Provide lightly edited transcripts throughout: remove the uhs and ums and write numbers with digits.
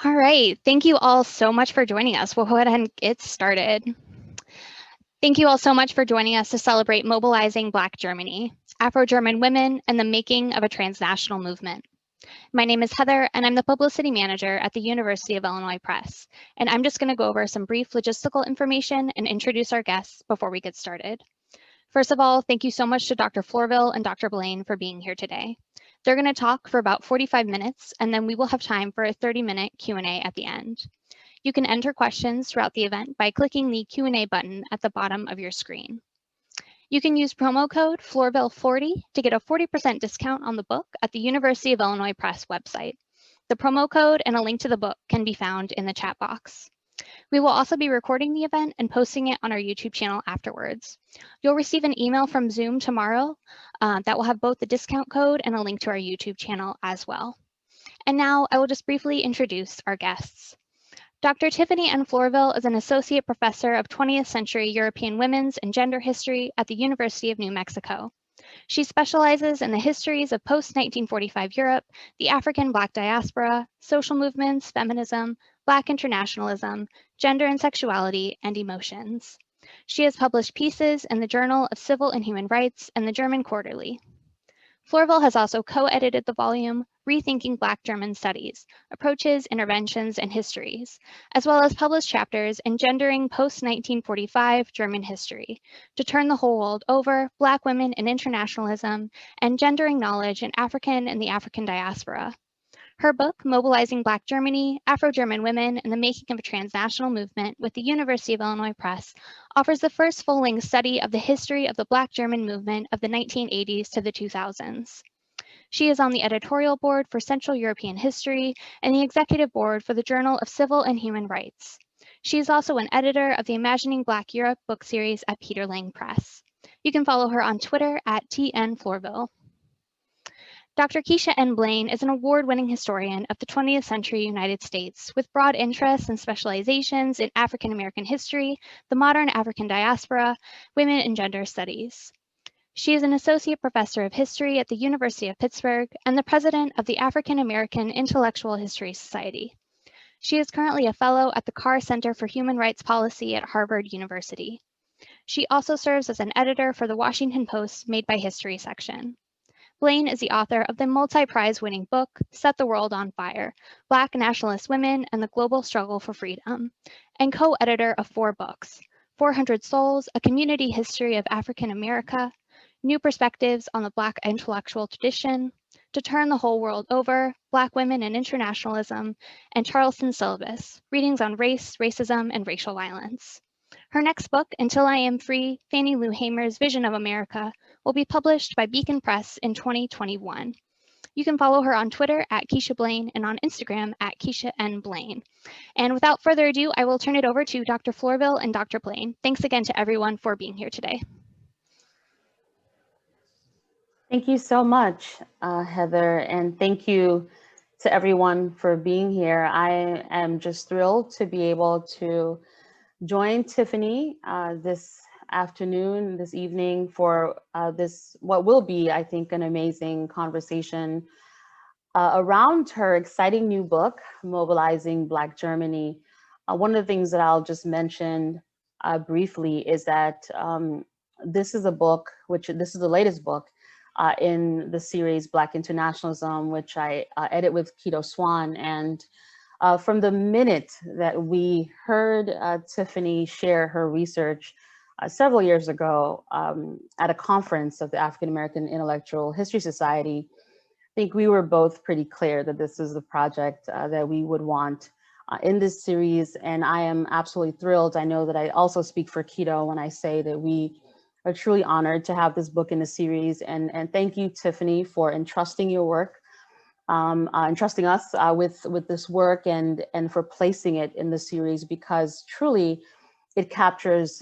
All right, thank you all so much for joining us. We'll go ahead and get started. Thank you all so much for joining us to celebrate Mobilizing Black Germany, Afro-German Women, and the making of a transnational movement. My name is Heather, and I'm the Publicity Manager at the University of Illinois Press. And I'm just going to go over some brief logistical information and introduce our guests before we get started. First of all, thank you so much to Dr. Florvil and Dr. Blain for being here today. They're going to talk for about 45 minutes, and then we will have time for a 30-minute Q&A at the end. You can enter questions throughout the event by clicking the Q&A button at the bottom of your screen. You can use promo code FLORVIL40 to get a 40% discount on the book at the University of Illinois Press website. The promo code and a link to the book can be found in the chat box. We will also be recording the event and posting it on our YouTube channel afterwards. You'll receive an email from Zoom tomorrow that will have both the discount code and a link to our YouTube channel as well. And now I will just briefly introduce our guests. Dr. Tiffany N. Florvil is an associate professor of 20th century European women's and gender history at the University of New Mexico. She specializes in the histories of post-1945 Europe, the African Black diaspora, social movements, feminism, Black internationalism, gender and sexuality, and emotions. She has published pieces in the Journal of Civil and Human Rights and the German Quarterly. Florvil has also co-edited the volume Rethinking Black German Studies, Approaches, Interventions, and Histories, as well as published chapters in Gendering Post-1945 German History, To Turn the Whole World Over, Black Women in Internationalism, and Gendering Knowledge in African and the African Diaspora. Her book, Mobilizing Black Germany, Afro-German Women, and the Making of a Transnational Movement with the University of Illinois Press, offers the first full-length study of the history of the Black German movement of the 1980s to the 2000s. She is on the editorial board for Central European History and the executive board for the Journal of Civil and Human Rights. She is also an editor of the Imagining Black Europe book series at Peter Lang Press. You can follow her on Twitter at TNFlorvil. Dr. Keisha N. Blain is an award-winning historian of the 20th century United States with broad interests and specializations in African American history, the modern African diaspora, women and gender studies. She is an associate professor of history at the University of Pittsburgh and the president of the African American Intellectual History Society. She is currently a fellow at the Carr Center for Human Rights Policy at Harvard University. She also serves as an editor for the Washington Post's Made by History section. Blain is the author of the multi-prize winning book, Set the World on Fire, Black Nationalist Women and the Global Struggle for Freedom, and co-editor of 4 books, 400 Souls, A Community History of African America, New Perspectives on the Black Intellectual Tradition, To Turn the Whole World Over, Black Women and Internationalism, and Charleston Syllabus, Readings on Race, Racism, and Racial Violence. Her next book, Until I Am Free, Fannie Lou Hamer's Vision of America, will be published by Beacon Press in 2021. You can follow her on Twitter at Keisha Blain and on Instagram at Keisha N. Blain. And without further ado, I will turn it over to Dr. Florvil and Dr. Blain. Thanks again to everyone for being here today. Thank you so much, Heather, and thank you to everyone for being here. I am just thrilled to be able to join Tiffany this afternoon, this evening for this, what will be, I think, an amazing conversation around her exciting new book, Mobilizing Black Germany. One of the things that I'll just mention briefly is that this is a book, this is the latest book in the series Black Internationalism, which I edit with Keto Swan. And from the minute that we heard Tiffany share her research several years ago at a conference of the African American Intellectual History Society, I think we were both pretty clear that this is the project that we would want in this series. And I am absolutely thrilled. I know that I also speak for Keto when I say that we are truly honored to have this book in the series. And thank you, Tiffany, for entrusting your work, entrusting us with this work and for placing it in the series, because truly it captures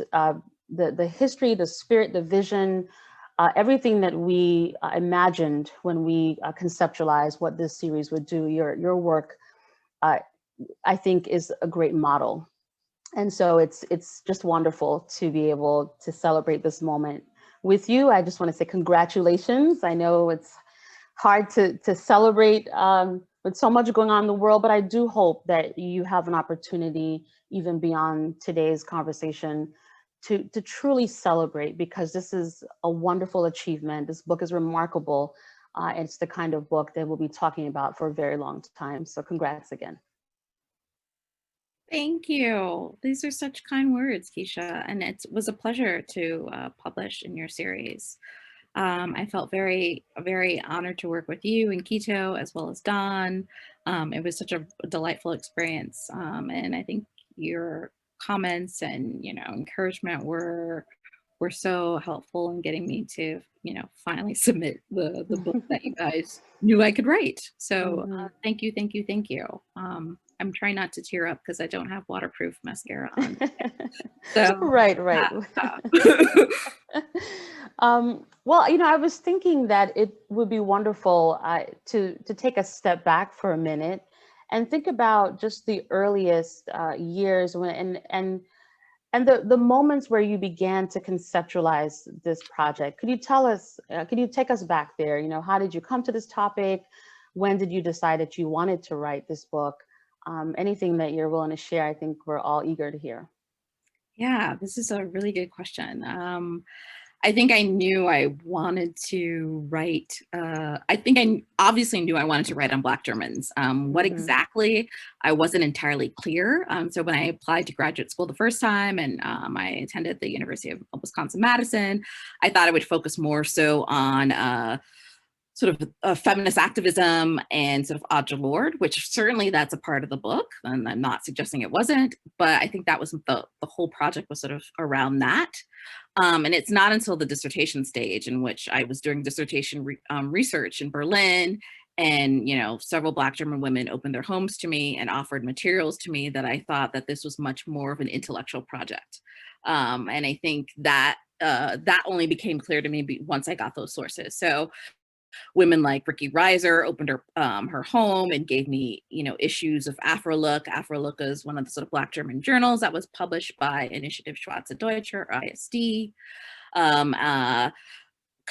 the history, the spirit, the vision, everything that we imagined when we conceptualized what this series would do. Your work, I think, is a great model. And so it's just wonderful to be able to celebrate this moment with you. I just want to say congratulations. I know it's hard to celebrate with with so much going on in the world, but I do hope that you have an opportunity, even beyond today's conversation, to truly celebrate, because this is a wonderful achievement. This book is remarkable. It's the kind of book that we'll be talking about for a very long time. So congrats again. Thank you. These are such kind words, Keisha, and it was a pleasure to publish in your series. I felt very, very honored to work with you and Quito, as well as Don. It was such a delightful experience, and I think your comments and encouragement were so helpful in getting me to finally submit the book that you guys knew I could write. So thank you, thank you, thank you. I'm trying not to tear up because I don't have waterproof mascara on. So right. Well, I was thinking that it would be wonderful to take a step back for a minute and think about just the earliest years when and the moments where you began to conceptualize this project. Could you tell us? Could you take us back there? How did you come to this topic? When did you decide that you wanted to write this book? Anything that you're willing to share, I think we're all eager to hear. Yeah, this is a really good question. I think I knew I wanted to write, I think I obviously knew I wanted to write on Black Germans. What exactly, I wasn't entirely clear. So when I applied to graduate school the first time and I attended the University of Wisconsin-Madison, I thought I would focus more so on sort of feminist activism and sort of Audre Lorde, which certainly that's a part of the book, and I'm not suggesting it wasn't, but I think that was the whole project was sort of around that. And it's not until the dissertation stage in which I was doing dissertation research in Berlin, and several Black German women opened their homes to me and offered materials to me that I thought that this was much more of an intellectual project. And I think that that only became clear to me once I got those sources. So women like Ricky Reiser opened her home and gave me, issues of Afro-Look. Afro-Look is one of the sort of Black German journals that was published by Initiative Schwarze Deutsche, or ISD.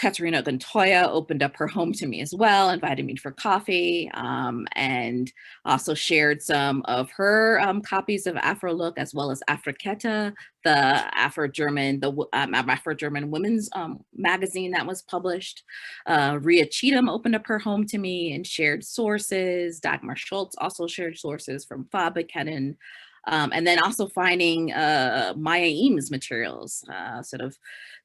Katerina Gontoya opened up her home to me as well, invited me for coffee, and also shared some of her copies of Afro-Look, as well as Afrikette, the Afro-German Women's magazine that was published. Rhea Cheatham opened up her home to me and shared sources. Dagmar Schultz also shared sources from Fabekennen. And then also finding Maya Eames materials.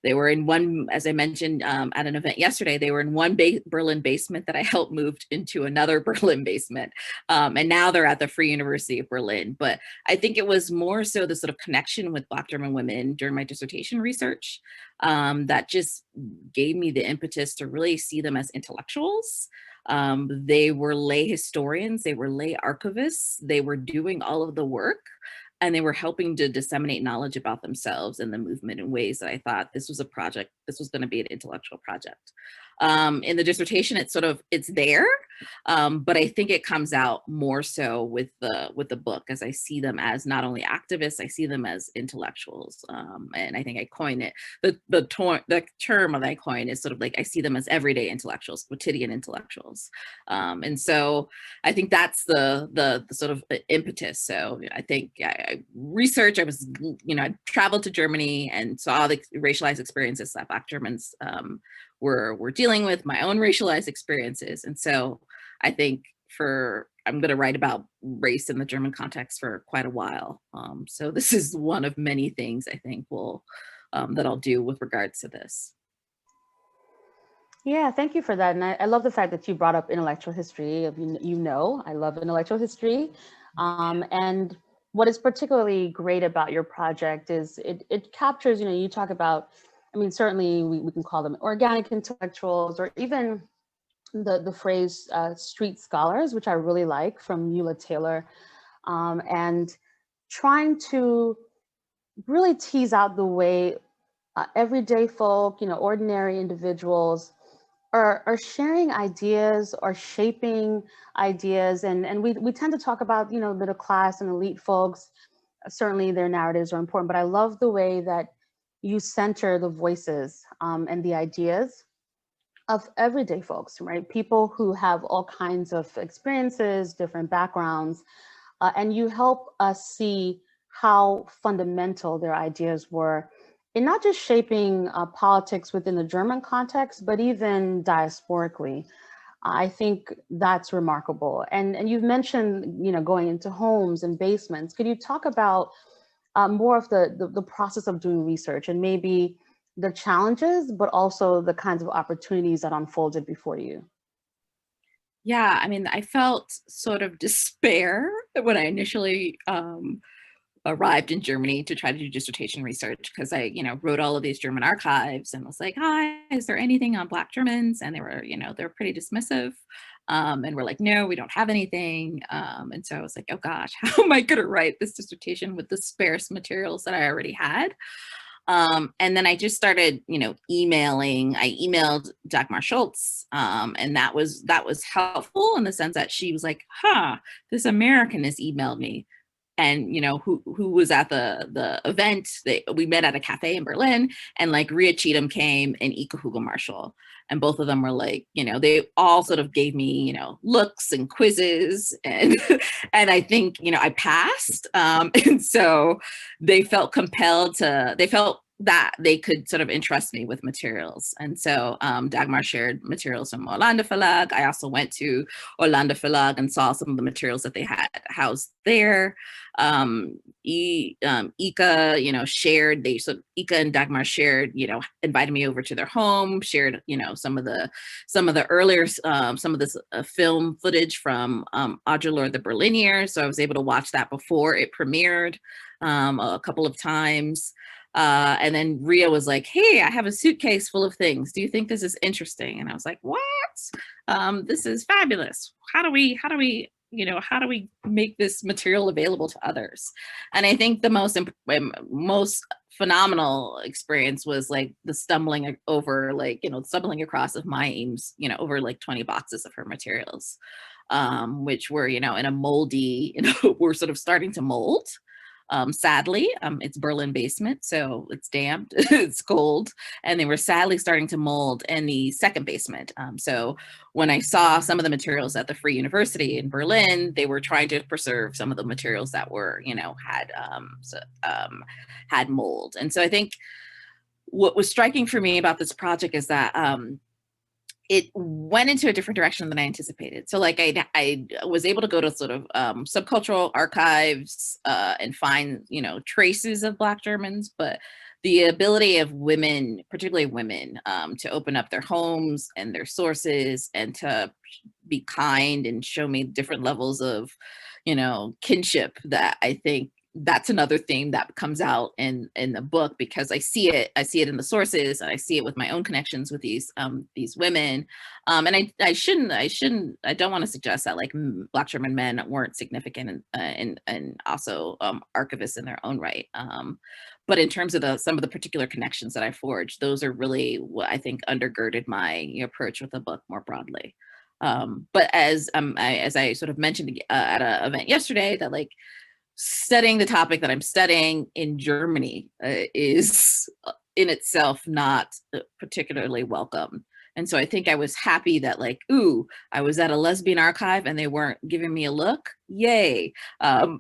They were in one, as I mentioned at an event yesterday, they were in one Berlin basement that I helped moved into another Berlin basement. And now they're at the Free University of Berlin. But I think it was more so the sort of connection with Black German women during my dissertation research that just gave me the impetus to really see them as intellectuals. They were lay historians, they were lay archivists, they were doing all of the work, and they were helping to disseminate knowledge about themselves and the movement in ways that I thought this was a project, this was going to be an intellectual project. In the dissertation, it's there, but I think it comes out more so with the book, as I see them as not only activists, I see them as intellectuals. And I think I coined it, the term that I coined is sort of like, I see them as everyday intellectuals, quotidian intellectuals. And so I think that's the sort of impetus. So I think I traveled to Germany and saw the racialized experiences that Black Germans were dealing with, my own racialized experiences. And so I think I'm going to write about race in the German context for quite a while. So this is one of many things I think that I'll do with regards to this. Yeah, thank you for that. And I love the fact that you brought up intellectual history. I love intellectual history. And what is particularly great about your project is it captures, you talk about, certainly we can call them organic intellectuals, or even the phrase street scholars, which I really like, from Eula Taylor, and trying to really tease out the way everyday folk, ordinary individuals are sharing ideas or shaping ideas. And we tend to talk about, middle class and elite folks. Certainly their narratives are important, but I love the way that you center the voices and the ideas of everyday folks, right? People who have all kinds of experiences, different backgrounds, and you help us see how fundamental their ideas were in not just shaping politics within the German context, but even diasporically. I think that's remarkable. And you've mentioned, going into homes and basements. Could you talk about more of the process of doing research and maybe the challenges, but also the kinds of opportunities that unfolded before you? Yeah, I mean, I felt sort of despair when I initially arrived in Germany to try to do dissertation research, because I, wrote all of these German archives and was like, hi, is there anything on Black Germans? And they were, they're pretty dismissive. And we're like, no, we don't have anything. And so I was like, oh gosh, how am I going to write this dissertation with the sparse materials that I already had? And then I just started, emailing. I emailed Dagmar Schultz, and that was helpful in the sense that she was like, huh, this American has emailed me. And who was at the event. We met at a cafe in Berlin, and like Ria Cheatham came and Ika Hugo Marshall, and both of them were like, they all sort of gave me looks and quizzes, and and I think I passed, and so they felt compelled to. They felt that they could sort of entrust me with materials. And so Dagmar shared materials from Hollande Verlag. I also went to Hollande Verlag and saw some of the materials that they had housed there. Ika, shared, Ika and Dagmar shared, invited me over to their home, shared, some of the earlier, some of this film footage from Audre Lorde, the Berlin year. So I was able to watch that before it premiered a couple of times. And then Ria was like, hey, I have a suitcase full of things. Do you think this is interesting? And I was like, what? This is fabulous. How do we make this material available to others? And I think the most phenomenal experience was like the stumbling across of my Ames, over like 20 boxes of her materials, which were, in a moldy, we're sort of starting to mold. Sadly, it's Berlin basement, so it's damp, it's cold, and they were sadly starting to mold in the second basement. So when I saw some of the materials at the Free University in Berlin, they were trying to preserve some of the materials that were, had mold. And so I think what was striking for me about this project is that it went into a different direction than I anticipated. So like I was able to go to sort of subcultural archives and find, traces of Black Germans, but the ability of women, particularly women, to open up their homes and their sources and to be kind and show me different levels of, kinship, that I think that's another theme that comes out in the book, because I see it in the sources, and I see it with my own connections with these women. And I don't want to suggest that like Black German men weren't significant and also archivists in their own right. But in terms of some of the particular connections that I forged, those are really what I think undergirded my approach with the book more broadly. But as I sort of mentioned at an event yesterday, that like studying the topic that I'm studying in Germany is in itself not particularly welcome. And so I think I was happy that like, ooh, I was at a lesbian archive and they weren't giving me a look. Yay. And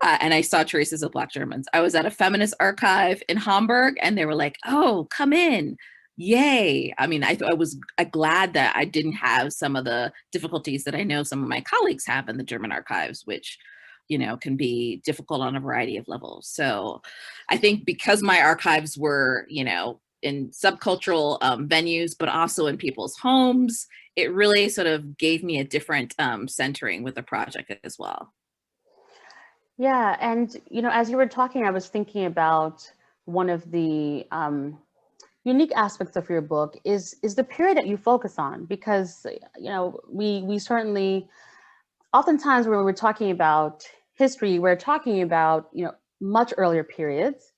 I saw traces of Black Germans. I was at a feminist archive in Hamburg and they were like, oh, come in. Yay. I mean, I was glad that I didn't have some of the difficulties that I know some of my colleagues have in the German archives, which can be difficult on a variety of levels. So I think because my archives were, in subcultural venues, but also in people's homes, it really sort of gave me a different centering with the project as well. Yeah, and as you were talking, I was thinking about one of the unique aspects of your book is the period that you focus on, because we certainly, oftentimes when we're talking about history, we're talking about much earlier periods,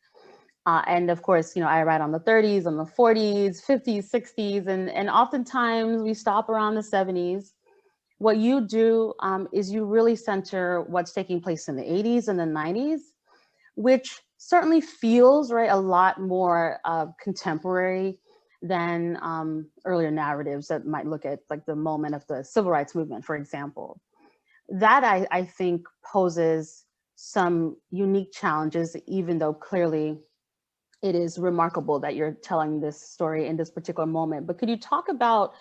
and of course I write on the 30s, on the 40s, 50s, 60s, and oftentimes we stop around the 70s. What you do is you really center what's taking place in the 80s and the 90s, which certainly feels a lot more contemporary than earlier narratives that might look at like the moment of the civil rights movement, for example. That I think poses some unique challenges, even though clearly it is remarkable that you're telling this story in this particular moment. But could you talk about,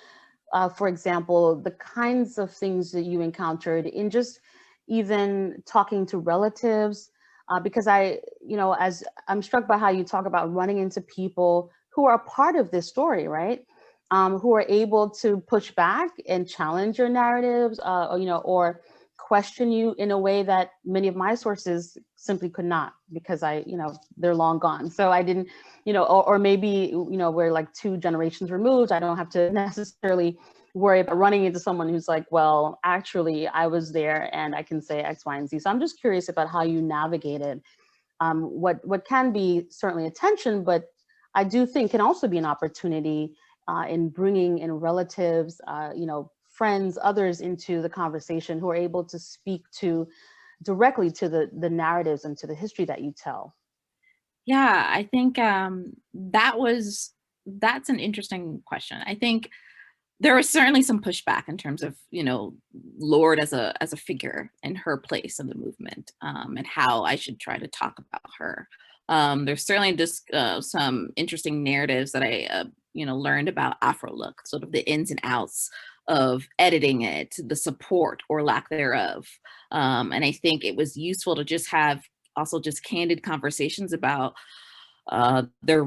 for example, the kinds of things that you encountered in just even talking to relatives? Because as I'm struck by how you talk about running into people who are part of this story, right? Who are able to push back and challenge your narratives, or question you in a way that many of my sources simply could not, because they're long gone. So I didn't, or maybe, we're like 2 generations removed. I don't have to necessarily worry about running into someone who's like, well, actually I was there and I can say X, Y, and Z. So I'm just curious about how you navigated what can be certainly a tension, but I do think can also be an opportunity in bringing in relatives, friends, others into the conversation who are able to speak directly to the narratives and to the history that you tell. Yeah, I think that's an interesting question. I think there was certainly some pushback in terms of, Lorde as a figure and her place in the movement, and how I should try to talk about her. There's certainly just some interesting narratives that I learned about Afro-Look, sort of the ins and outs of editing it, the support or lack thereof. And I think it was useful to just have also just candid conversations about their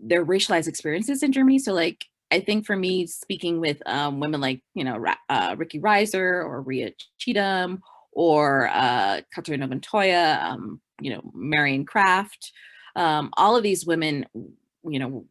racialized experiences in Germany. So like, I think for me, speaking with women like, Ricky Reiser or Ria Cheatham or Katarina Montoya, Marion Kraft, all of these women,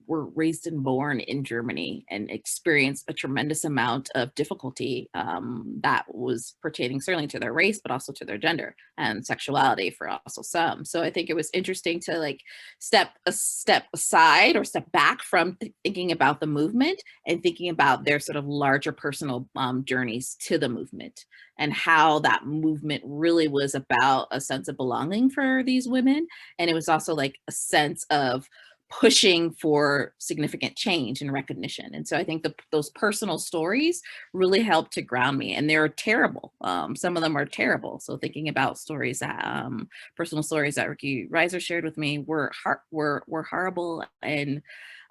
were raised and born in Germany and experienced a tremendous amount of difficulty that was pertaining certainly to their race, but also to their gender and sexuality for also some. So I think it was interesting to like step aside or step back from thinking about the movement and thinking about their sort of larger personal journeys to the movement, and how that movement really was about a sense of belonging for these women. And it was also like a sense of pushing for significant change and recognition. And so I think those personal stories really helped to ground me, and they're terrible. Some of them are terrible. So thinking about stories that, personal stories that Ricky Reiser shared with me were horrible. And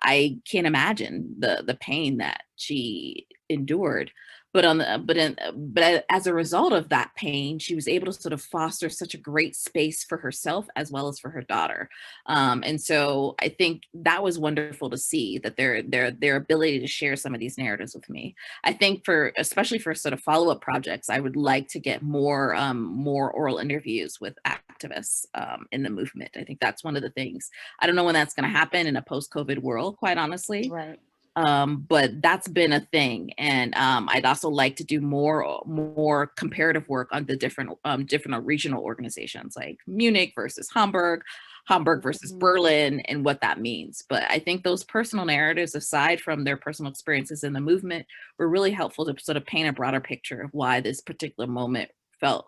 I can't imagine the pain that she endured. But as a result of that pain, she was able to sort of foster such a great space for herself as well as for her daughter. And so I think that was wonderful to see that their ability to share some of these narratives with me. I think especially for sort of follow-up projects, I would like to get more oral interviews with activists in the movement. I think that's one of the things. I don't know when that's going to happen in a post-COVID world, quite honestly. Right. But that's been a thing. And I'd also like to do more comparative work on the different regional organizations like Munich versus Hamburg versus Berlin, and what that means. But I think those personal narratives, aside from their personal experiences in the movement, were really helpful to sort of paint a broader picture of why this particular moment felt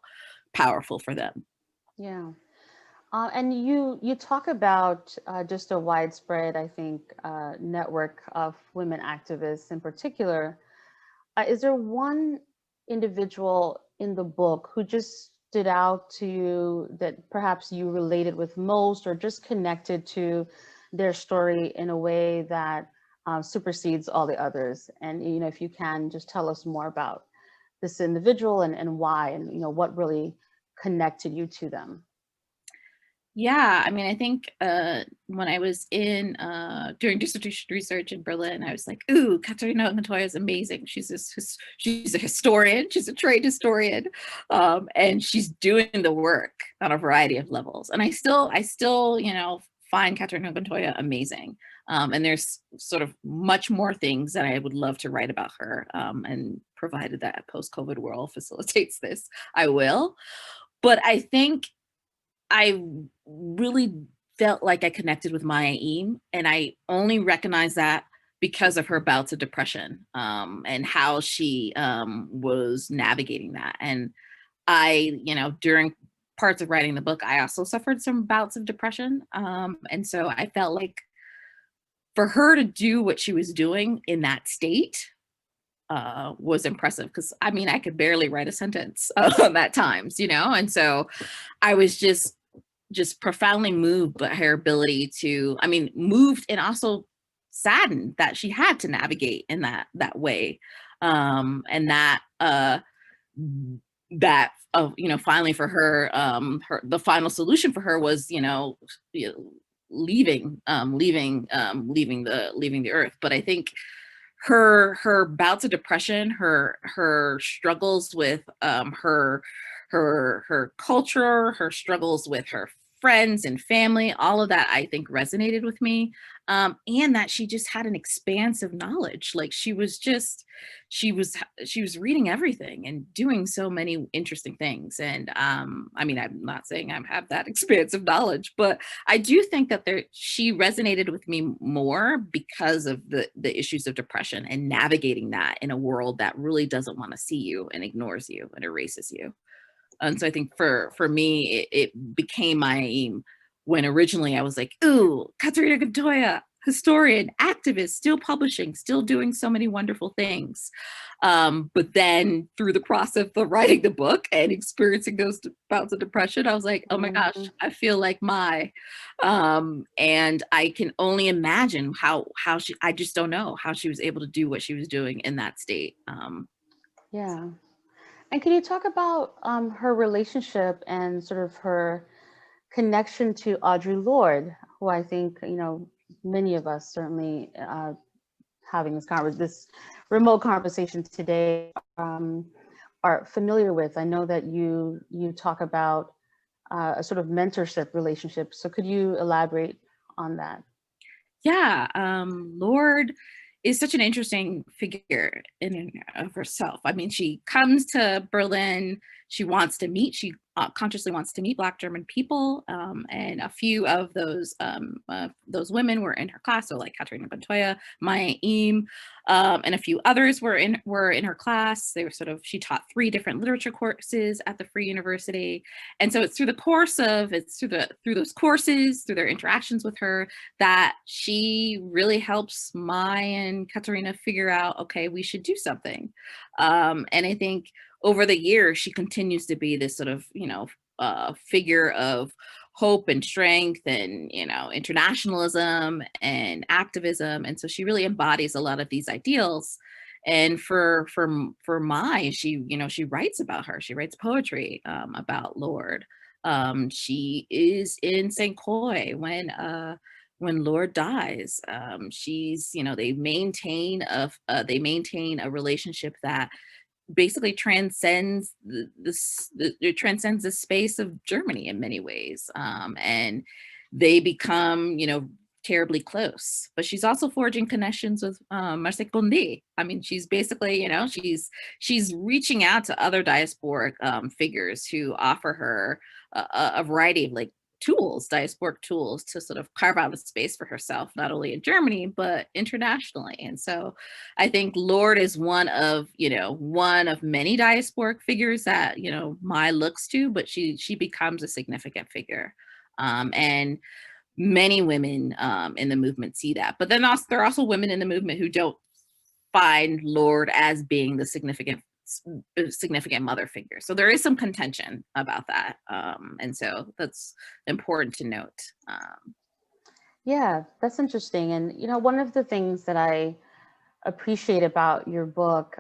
powerful for them. Yeah. And you talk about just a widespread, I think, network of women activists in particular. Is there one individual in the book who just stood out to you that perhaps you related with most, or just connected to their story in a way that supersedes all the others? And if you can just tell us more about this individual and why, and what really connected you to them. Yeah, I mean, I think when I was doing dissertation research in Berlin, I was like, ooh, Katarina Montoya is amazing. She's a historian, she's a trained historian, and she's doing the work on a variety of levels. And I still, find Katarina Montoya amazing. And there's sort of much more things that I would love to write about her. And provided that a post-COVID world facilitates this, I will. But I think I really felt like I connected with Maya Eam, and I only recognized that because of her bouts of depression, and how she was navigating that. And I, during parts of writing the book, I also suffered some bouts of depression. And so I felt like for her to do what she was doing in that state was impressive, because I mean, I could barely write a sentence at times, you know? And so I was just profoundly moved by her ability to, I mean, moved and also saddened that she had to navigate in that way. And that, you know, finally for her, the final solution for her was, you know, leaving the earth. But I think her bouts of depression, her struggles with her culture, her struggles with her friends and family, all of that I think resonated with me. And that she just had an expanse of knowledge. Like she was reading everything and doing so many interesting things. And I mean, I'm not saying I have that expansive knowledge, but I do think that she resonated with me more because of the issues of depression and navigating that in a world that really doesn't want to see you and ignores you and erases you. And so I think for me, it became my aim when originally I was like, ooh, Katerina Montoya, historian, activist, still publishing, still doing so many wonderful things. But then through the process of writing the book and experiencing those bouts of depression, I was like, oh my gosh, I feel like and I can only imagine how I just don't know how she was able to do what she was doing in that state. Yeah. And can you talk about her relationship and sort of her connection to Audre Lorde, who I think, you know, many of us certainly having this remote conversation today are familiar with. I know that you talk about a sort of mentorship relationship. So could you elaborate on that? Yeah, Lorde is such an interesting figure in and of herself. I mean, she comes to Berlin, she consciously wants to meet Black German people, and a few of those women were in her class, so like Katerina Montoya, Maya Im, and a few others were in her class. She taught 3 different literature courses at the Free University, and so it's through those courses, through their interactions with her, that she really helps Maya and Katerina figure out, okay, we should do something. And I think over the years, she continues to be this sort of, you know, figure of hope and strength and, you know, internationalism and activism. And so she really embodies a lot of these ideals. And for Mai, she, you know, she writes about her. She writes poetry about Lorde. She is in St. Croix when Lorde dies. She's, you know, they maintain a relationship that basically transcends it transcends the space of Germany in many ways. And they become, you know, terribly close. But she's also forging connections with Marcel Bondy. I mean, she's basically, you know, she's reaching out to other diasporic figures who offer her a variety of like diasporic tools to sort of carve out a space for herself, not only in Germany, but internationally. And so I think Lorde is one of many diasporic figures that, you know, Mai looks to, but she becomes a significant figure. And many women in the movement see that. But then there are also women in the movement who don't find Lorde as being the significant mother figure. So there is some contention about that. And so that's important to note. Yeah, that's interesting. And, you know, one of the things that I appreciate about your book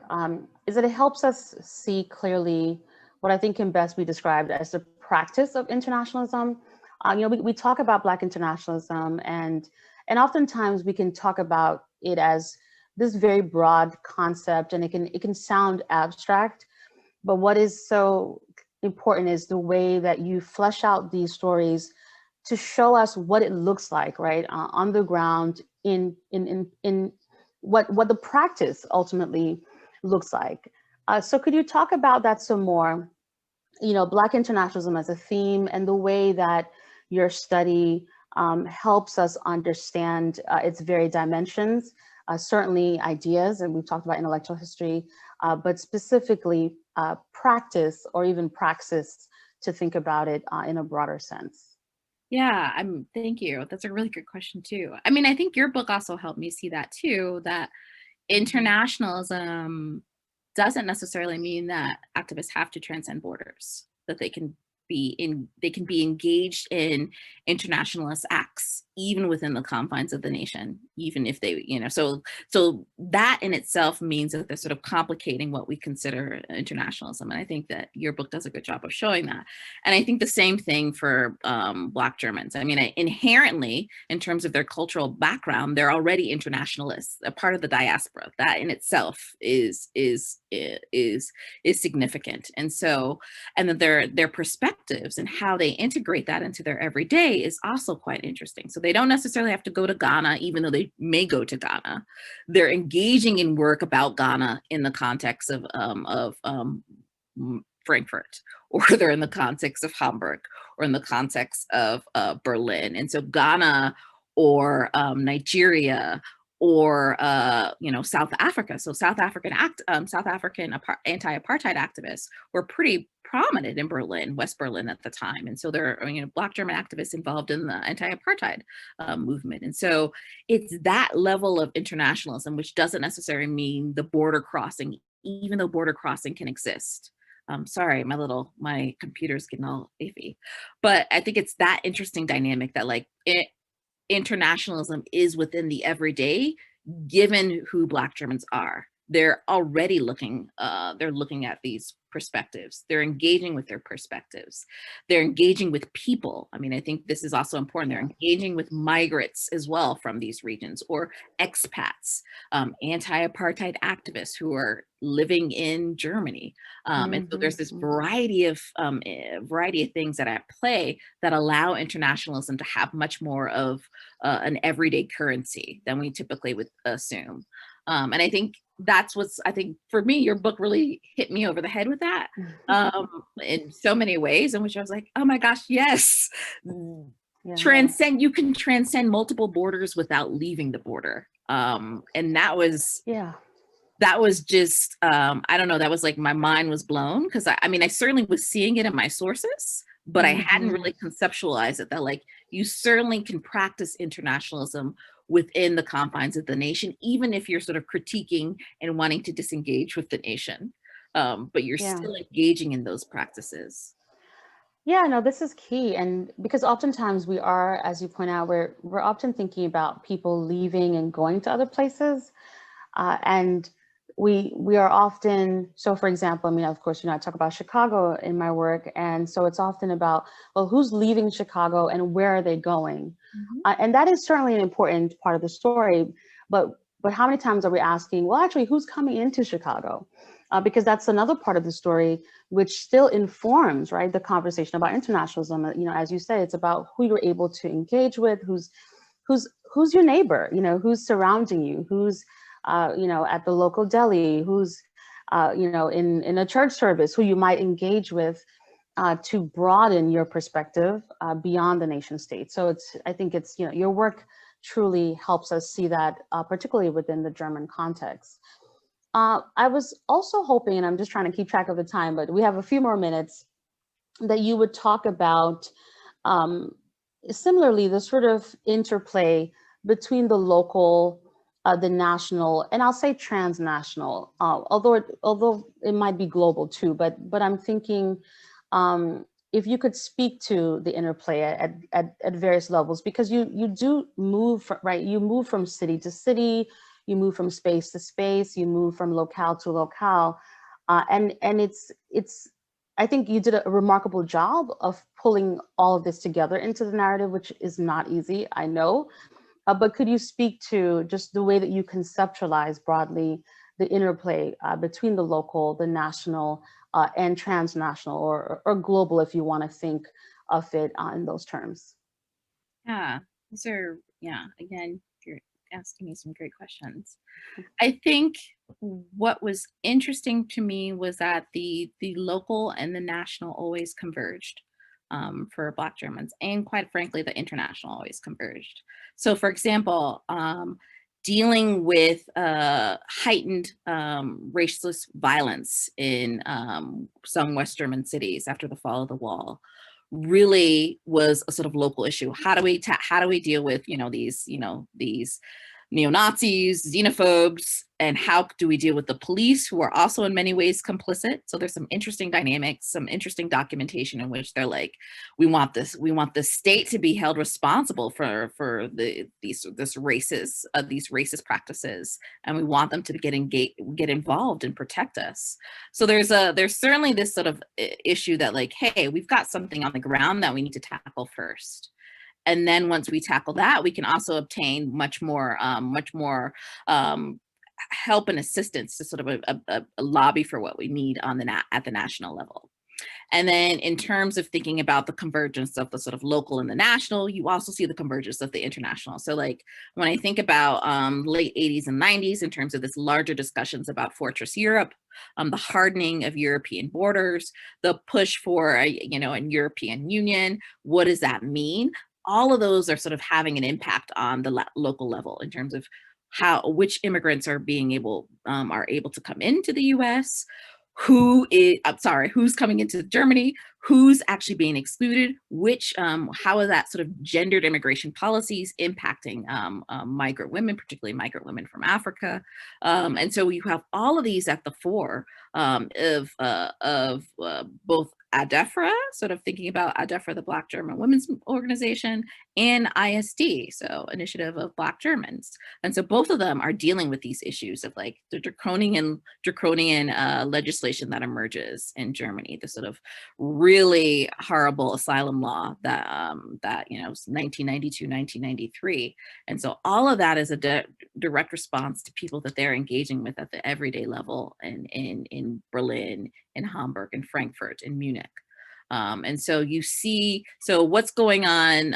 is that it helps us see clearly what I think can best be described as the practice of internationalism. You know, we talk about Black internationalism, and oftentimes we can talk about it as this very broad concept, and it can sound abstract, but what is so important is the way that you flesh out these stories to show us what it looks like, right, on the ground in what the practice ultimately looks like. So could you talk about that some more? You know, Black internationalism as a theme and the way that your study helps us understand its very dimensions, certainly ideas, and we've talked about intellectual history, but specifically practice or even praxis to think about it in a broader sense. Yeah, thank you. That's a really good question too. I mean, I think your book also helped me see that too, that internationalism doesn't necessarily mean that activists have to transcend borders, that they can be engaged in internationalist acts even within the confines of the nation, even if they, so that in itself means that they're sort of complicating what we consider internationalism. And I think that your book does a good job of showing that. And I think the same thing for Black Germans. I mean, inherently, in terms of their cultural background, they're already internationalists, a part of the diaspora. That in itself is significant. And so, and then their perspectives and how they integrate that into their everyday is also quite interesting. So they don't necessarily have to go to Ghana, even though they may go to Ghana. They're engaging in work about Ghana in the context of Frankfurt, or they're in the context of Hamburg, or in the context of Berlin. And so Ghana or Nigeria or South Africa. So South African anti-apartheid activists were pretty prominent in Berlin, West Berlin at the time. And so there are Black German activists involved in the anti-apartheid movement. And so it's that level of internationalism, which doesn't necessarily mean the border crossing, even though border crossing can exist. Sorry, my computer's getting all iffy. But I think it's that interesting dynamic that internationalism is within the everyday, given who Black Germans are. They're already looking at these perspectives. They're engaging with their perspectives. They're engaging with people. I mean, I think this is also important. They're engaging with migrants as well from these regions, or expats, anti-apartheid activists who are living in Germany. And so there's this variety of things that are at play that allow internationalism to have much more of an everyday currency than we typically would assume. And I think that's for me, your book really hit me over the head with that in so many ways, in which I was like, oh my gosh, yes. Yeah. You can transcend multiple borders without leaving the border. And that was just, I don't know, that was like, my mind was blown, because I certainly was seeing it in my sources, but I hadn't really conceptualized it, that you certainly can practice internationalism within the confines of the nation, even if you're sort of critiquing and wanting to disengage with the nation, but you're still engaging in those practices. Yeah, no, this is key. And because oftentimes we are, as you point out, we're often thinking about people leaving and going to other places. And we are often, so for example, I mean, of course, I talk about Chicago in my work. And so it's often about, well, who's leaving Chicago and where are they going? And that is certainly an important part of the story. But how many times are we asking, well, actually, who's coming into Chicago? Because that's another part of the story, which still informs, right, the conversation about internationalism. As you say, it's about who you're able to engage with, who's your neighbor, who's surrounding you, who's at the local deli, who's, in a church service, who you might engage with to broaden your perspective beyond the nation state. So I think it's, your work truly helps us see that, particularly within the German context. I was also hoping, and I'm just trying to keep track of the time, but we have a few more minutes, that you would talk about similarly the sort of interplay between the local, the national, and I'll say transnational, although it might be global too, but I'm thinking if you could speak to the interplay at various levels, because you do move, right? You move from city to city, you move from space to space, you move from locale to locale, and it's. I think you did a remarkable job of pulling all of this together into the narrative, which is not easy, I know. But could you speak to just the way that you conceptualize broadly the interplay between the local, the national, and transnational, or global, if you want to think of it in those terms? Yeah, again, you're asking me some great questions. I think what was interesting to me was that the local and the national always converged for Black Germans, and quite frankly, the international always converged. So for example, dealing with heightened racist violence in some West German cities after the fall of the wall, really was a sort of local issue. How do we deal with, these neo-Nazis, xenophobes, and how do we deal with the police, who are also in many ways complicit? So there's some interesting dynamics, some interesting documentation in which they're like, we want the state to be held responsible for these racist practices, and we want them to get involved and protect us. So there's certainly this sort of issue that, like, hey, we've got something on the ground that we need to tackle first. And then once we tackle that, we can also obtain much more help and assistance to sort of a lobby for what we need at the national level. And then in terms of thinking about the convergence of the sort of local and the national, you also see the convergence of the international. So like when I think about late 80s and 90s in terms of this larger discussions about Fortress Europe, the hardening of European borders, the push for a European Union, what does that mean? All of those are sort of having an impact on the local level in terms of which immigrants are able to come into the US, who's coming into Germany, who's actually being excluded, how is that sort of gendered immigration policies impacting migrant women, particularly migrant women from Africa. And so you have all of these at the fore of both ADEFRA, sort of thinking about ADEFRA, the Black German Women's Organization, and ISD, so Initiative of Black Germans. And so both of them are dealing with these issues of like the draconian legislation that emerges in Germany, the sort of really horrible asylum law that 1992, 1993. And so all of that is a direct response to people that they're engaging with at the everyday level in Berlin, in Hamburg, in Frankfurt, in Munich. And so you see, what's going on,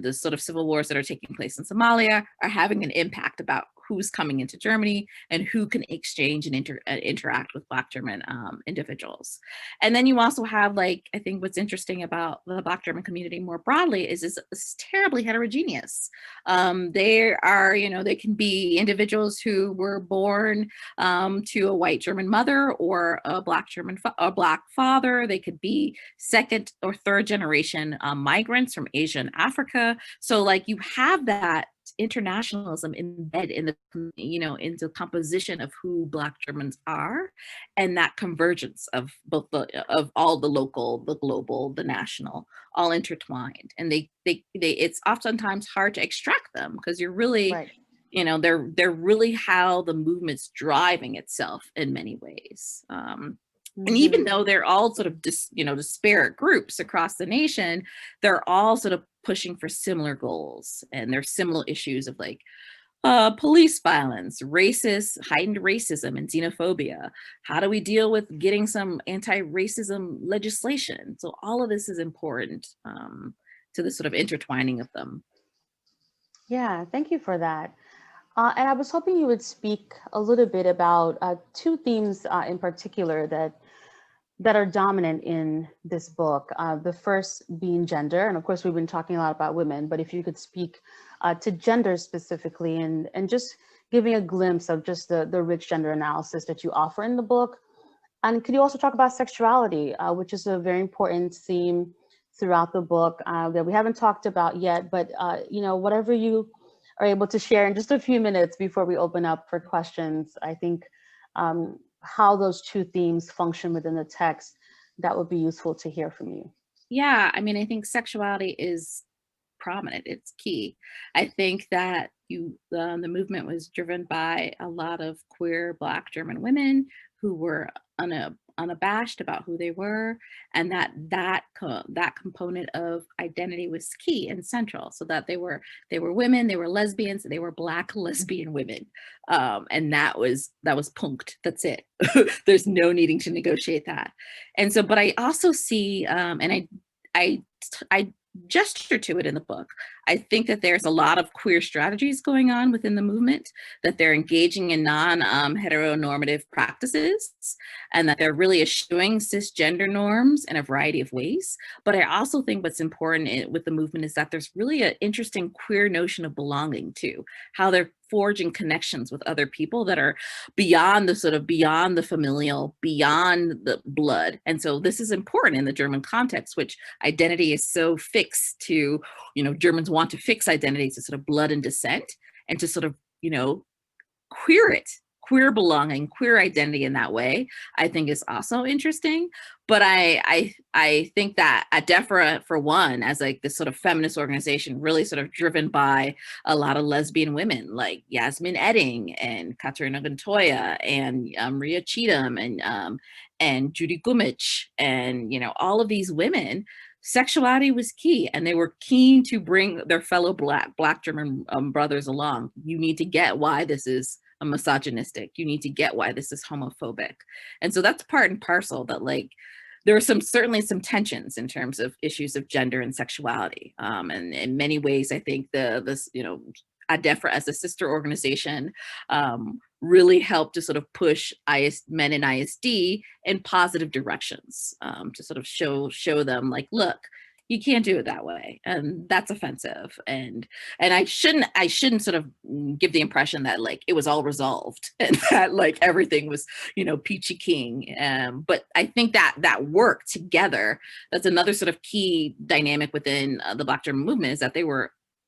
the sort of civil wars that are taking place in Somalia are having an impact about who's coming into Germany and who can exchange and interact with Black German individuals. And then you also have, like, I think what's interesting about the Black German community more broadly is it's terribly heterogeneous. They can be individuals who were born to a white German mother or a Black Black father. They could be second or third generation migrants from Asia and Africa. So like you have that internationalism embedded in the composition of who Black Germans are, and that convergence of both of all the local, the global, the national, all intertwined. And it's oftentimes hard to extract them because you're really, right. They're really how the movement's driving itself in many ways. And even though they're all sort of disparate groups across the nation, they're all sort of pushing for similar goals, and there's similar issues of like police violence, heightened racism and xenophobia. How do we deal with getting some anti-racism legislation? So all of this is important to the sort of intertwining of them. Yeah, thank you for that. And I was hoping you would speak a little bit about two themes in particular that are dominant in this book. The first being gender, and of course we've been talking a lot about women, but if you could speak to gender specifically and just giving a glimpse of just the rich gender analysis that you offer in the book. And could you also talk about sexuality, which is a very important theme throughout the book that we haven't talked about yet, but whatever you are able to share in just a few minutes before we open up for questions, I think how those two themes function within the text, that would be useful to hear from you. Yeah, I mean, I think sexuality is prominent, it's key. I think that the movement was driven by a lot of queer Black German women who were unabashed about who they were, and that component of identity was key and central, so that they were women, they were lesbians, they were Black lesbian women, and that was punkt. That's it. There's no needing to negotiate that. And so, but I also see, and I gesture to it in the book, I think that there's a lot of queer strategies going on within the movement, that they're engaging in non-heteronormative practices, and that they're really eschewing cisgender norms in a variety of ways. But I also think what's important with the movement is that there's really an interesting queer notion of belonging too, how they're forging connections with other people that are beyond the familial, beyond the blood. And so this is important in the German context, which identity is so fixed to, Germans want to fix identity to sort of blood and descent, and to sort of, queer belonging, queer identity in that way, I think is also interesting. But I think that ADEFRA, for one, as like this sort of feminist organization, really sort of driven by a lot of lesbian women like Yasmin Edding and Katarina Montoya and Maria Cheatham and Judy Gummich and all of these women. Sexuality was key, and they were keen to bring their fellow Black German brothers along. You need to get why this is a misogynistic. You need to get why this is homophobic. And so that's part and parcel that, like, there are certainly some tensions in terms of issues of gender and sexuality. And in many ways, I think ADEFRA as a sister organization really helped to sort of push men in ISD in positive directions, to sort of show them, like, look, you can't do it that way, and that's offensive. And I shouldn't sort of give the impression that, like, it was all resolved and that, like, everything was, peachy keen. But I think that work together, that's another sort of key dynamic within the Black German movement, is that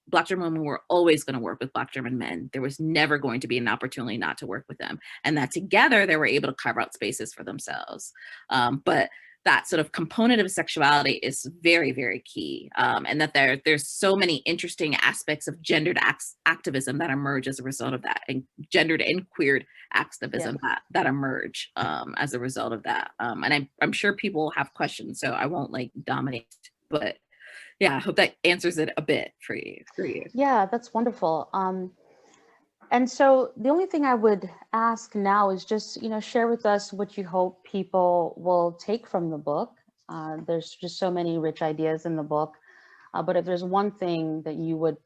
Black German women were always going to work with Black German men. There was never going to be an opportunity not to work with them. And that together, they were able to carve out spaces for themselves. But that sort of component of sexuality is very, very key. And that there's so many interesting aspects of gendered activism that emerge as a result of that, and gendered and queered activism that emerge as a result of that. And I'm sure people have questions, so I won't, like, dominate, but yeah, I hope that answers it a bit for you. Yeah, that's wonderful. And so the only thing I would ask now is just, share with us what you hope people will take from the book. There's just so many rich ideas in the book, but if there's one thing that you would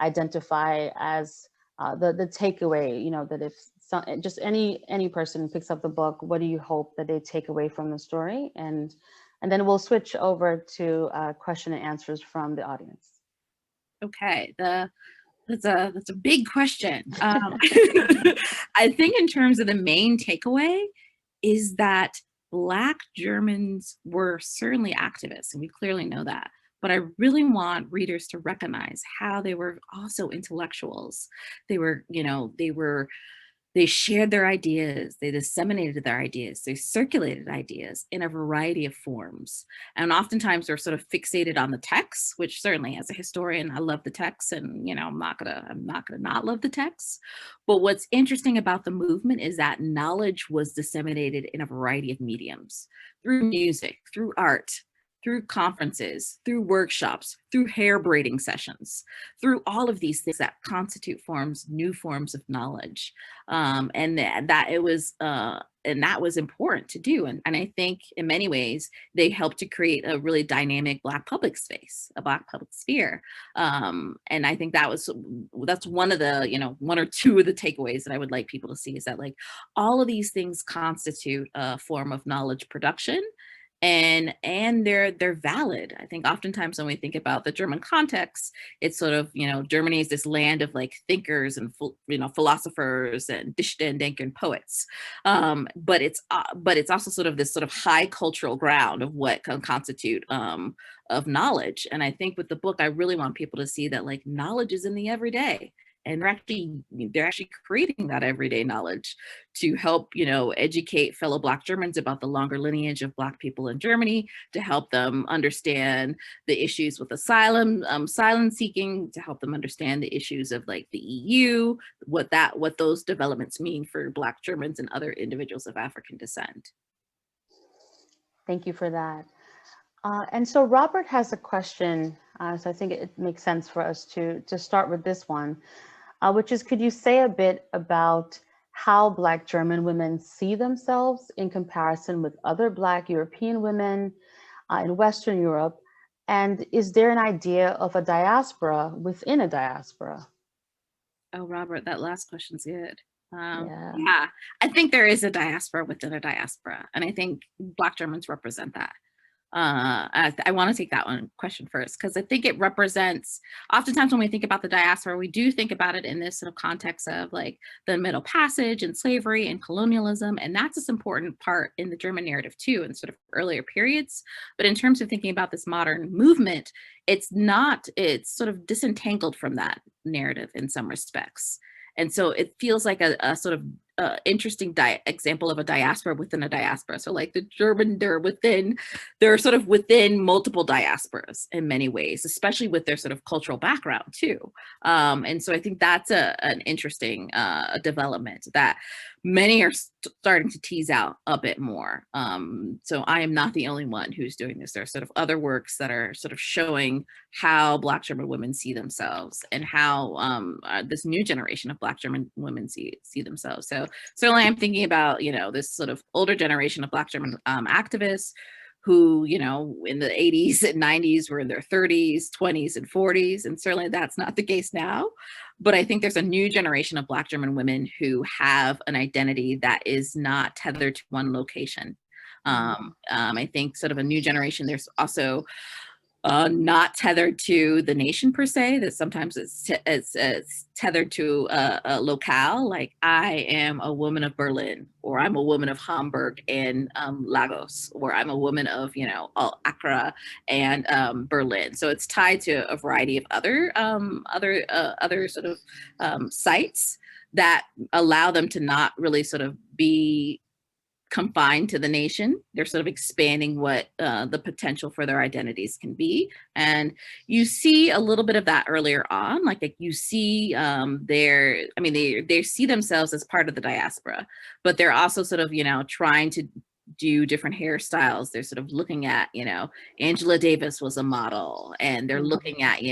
identify as the takeaway, that if just any person picks up the book, what do you hope that they take away from the story? And then we'll switch over to question and answers from the audience. Okay, that's a big question. I think in terms of the main takeaway is that Black Germans were certainly activists, and we clearly know that. But I really want readers to recognize how they were also intellectuals. They shared their ideas, they disseminated their ideas, they circulated ideas in a variety of forms. And oftentimes they're sort of fixated on the text, which certainly, as a historian, I love the text, and I'm not gonna not love the text. But what's interesting about the movement is that knowledge was disseminated in a variety of mediums, through music, through art, through conferences, through workshops, through hair braiding sessions, through all of these things that constitute new forms of knowledge. And that was important to do. And I think in many ways, they helped to create a really dynamic Black public space, a Black public sphere. And I think that's one of the, one or two of the takeaways that I would like people to see, is that, like, all of these things constitute a form of knowledge production. And they're valid. I think oftentimes when we think about the German context, it's sort of, Germany is this land of, like, thinkers and philosophers and Dichter and Denker and poets, but it's also sort of this sort of high cultural ground of what can constitute of knowledge. And I think with the book, I really want people to see that, like, knowledge is in the everyday. And they're actually creating that everyday knowledge to help, educate fellow Black Germans about the longer lineage of Black people in Germany, to help them understand the issues with asylum seeking, to help them understand the issues of, like, the EU, what those developments mean for Black Germans and other individuals of African descent. Thank you for that. And so Robert has a question, so I think it makes sense for us to start with this one. Which is, could you say a bit about how Black German women see themselves in comparison with other Black European women in Western Europe? And is there an idea of a diaspora within a diaspora? Oh, Robert, that last question's good. Yeah, I think there is a diaspora within a diaspora. And I think Black Germans represent that. I want to take that one question first, because I think it represents, oftentimes when we think about the diaspora, we do think about it in this sort of context of like the Middle Passage and slavery and colonialism. And that's this important part in the German narrative too, in sort of earlier periods. But in terms of thinking about this modern movement, it's sort of disentangled from that narrative in some respects. And so it feels like a sort of interesting example of a diaspora within a diaspora. So like the German, they're sort of within multiple diasporas in many ways, especially with their sort of cultural background too. And so I think that's an interesting development that many are starting to tease out a bit more. So I am not the only one who's doing this. There are sort of other works that are sort of showing how Black German women see themselves, and how this new generation of Black German women see themselves. So certainly I'm thinking about, this sort of older generation of Black German activists who, in the 80s and 90s were in their 30s, 20s, and 40s. And certainly that's not the case now. But I think there's a new generation of Black German women who have an identity that is not tethered to one location. I think sort of a new generation, there's also not tethered to the nation per se, that sometimes it's tethered to a locale, like I am a woman of Berlin, or I'm a woman of Hamburg and Lagos, or I'm a woman of, Accra and Berlin. So it's tied to a variety of other sort of sites that allow them to not really sort of be confined to the nation. They're sort of expanding what the potential for their identities can be. And you see a little bit of that earlier on, like you see they see themselves as part of the diaspora, but they're also sort of, trying to do different hairstyles. They're sort of looking at, Angela Davis was a model, and they're looking at,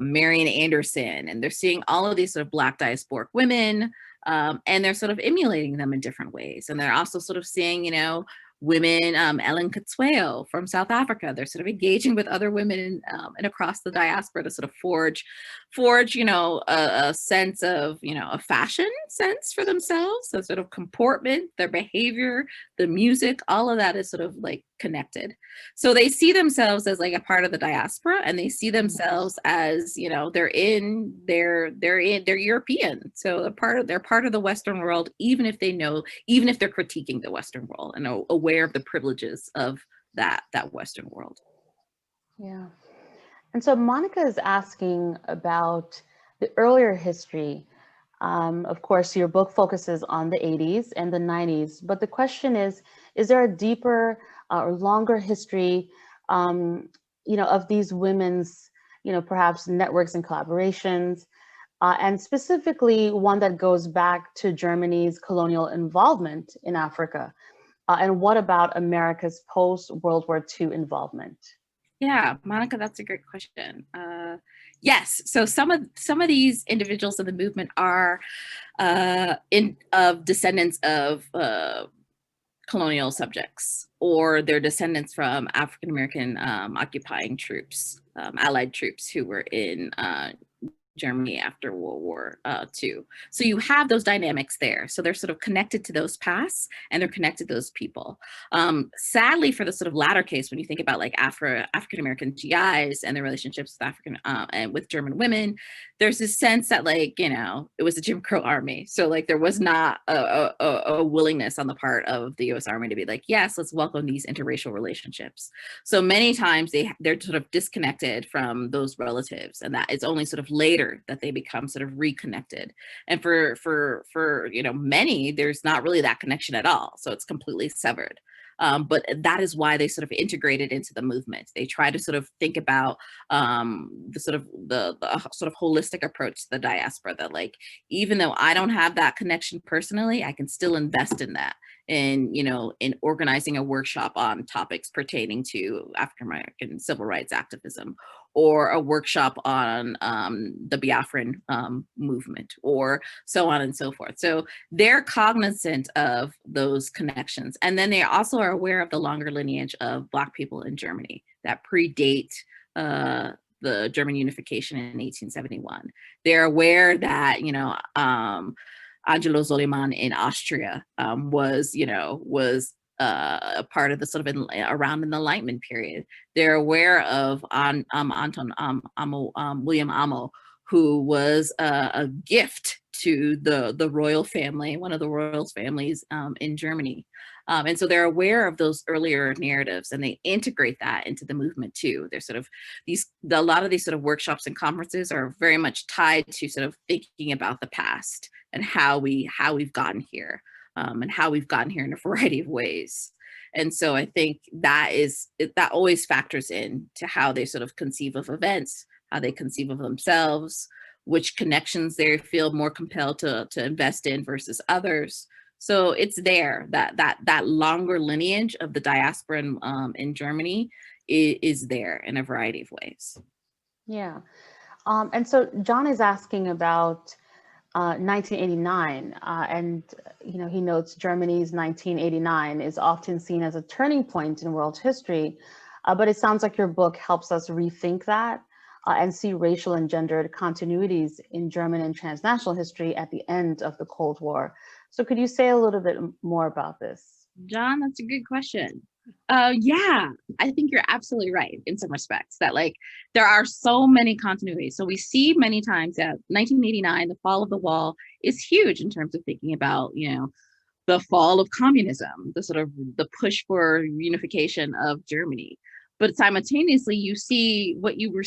Marian Anderson, and they're seeing all of these sort of Black diasporic women, and they're sort of emulating them in different ways. And they're also sort of seeing, women, Ellen Katsueo from South Africa. They're sort of engaging with other women and across the diaspora to sort of forge, a sense of, a fashion sense for themselves. So sort of comportment, their behavior, the music, all of that is sort of like connected. So they see themselves as like a part of the diaspora, and they see themselves as, they're European. So they're part of the Western world, even if they're critiquing the Western world and are aware of the privileges of that Western world. Yeah. And so Monica is asking about the earlier history. Of course, your book focuses on the 80s and the 90s, but the question is there a deeper or longer history, of these women's, perhaps networks and collaborations, and specifically one that goes back to Germany's colonial involvement in Africa? And what about America's post-World War II involvement? Yeah, Monica, that's a great question. Yes, so some of these individuals in the movement are descendants of colonial subjects, or they're descendants from African American occupying troops, Allied troops who were in Germany after World War II. So you have those dynamics there. So they're sort of connected to those pasts, and they're connected to those people. Sadly, for the sort of latter case, when you think about like African American GIs and their relationships with African and with German women, there's this sense that it was a Jim Crow army. So like there was not a willingness on the part of the US Army to be like, yes, let's welcome these interracial relationships. So many times they're sort of disconnected from those relatives, and that it's only sort of later that they become sort of reconnected. And for many, there's not really that connection at all. So it's completely severed. But that is why they sort of integrated into the movement. They try to sort of think about the sort of holistic approach to the diaspora, that like, even though I don't have that connection personally, I can still invest in that, in organizing a workshop on topics pertaining to African American civil rights activism, or a workshop on the Biafran movement, or so on and so forth. So they're cognizant of those connections. And then they also are aware of the longer lineage of Black people in Germany that predate the German unification in 1871. They're aware that, Angelo Soliman in Austria was a part of the sort of around in the Enlightenment period. They're aware of William Amo, who was a gift to the royal family, one of the royal families in Germany. And so they're aware of those earlier narratives, and they integrate that into the movement too. They're sort of a lot of these sort of workshops and conferences are very much tied to sort of thinking about the past and how we've gotten here, and how we've gotten here in a variety of ways. And so I think that always factors in to how they sort of conceive of events, how they conceive of themselves, which connections they feel more compelled to invest in versus others. So it's there, that longer lineage of the diaspora in Germany is there in a variety of ways. Yeah. And so John is asking about 1989, and he notes Germany's 1989 is often seen as a turning point in world history, but it sounds like your book helps us rethink that and see racial and gendered continuities in German and transnational history at the end of the Cold War. So could you say a little bit more about this? John, that's a good question. Yeah, I think you're absolutely right in some respects that like there are so many continuities. So we see many times that 1989, the fall of the wall, is huge in terms of thinking about, the fall of communism, the sort of the push for unification of Germany. But simultaneously, you see what you were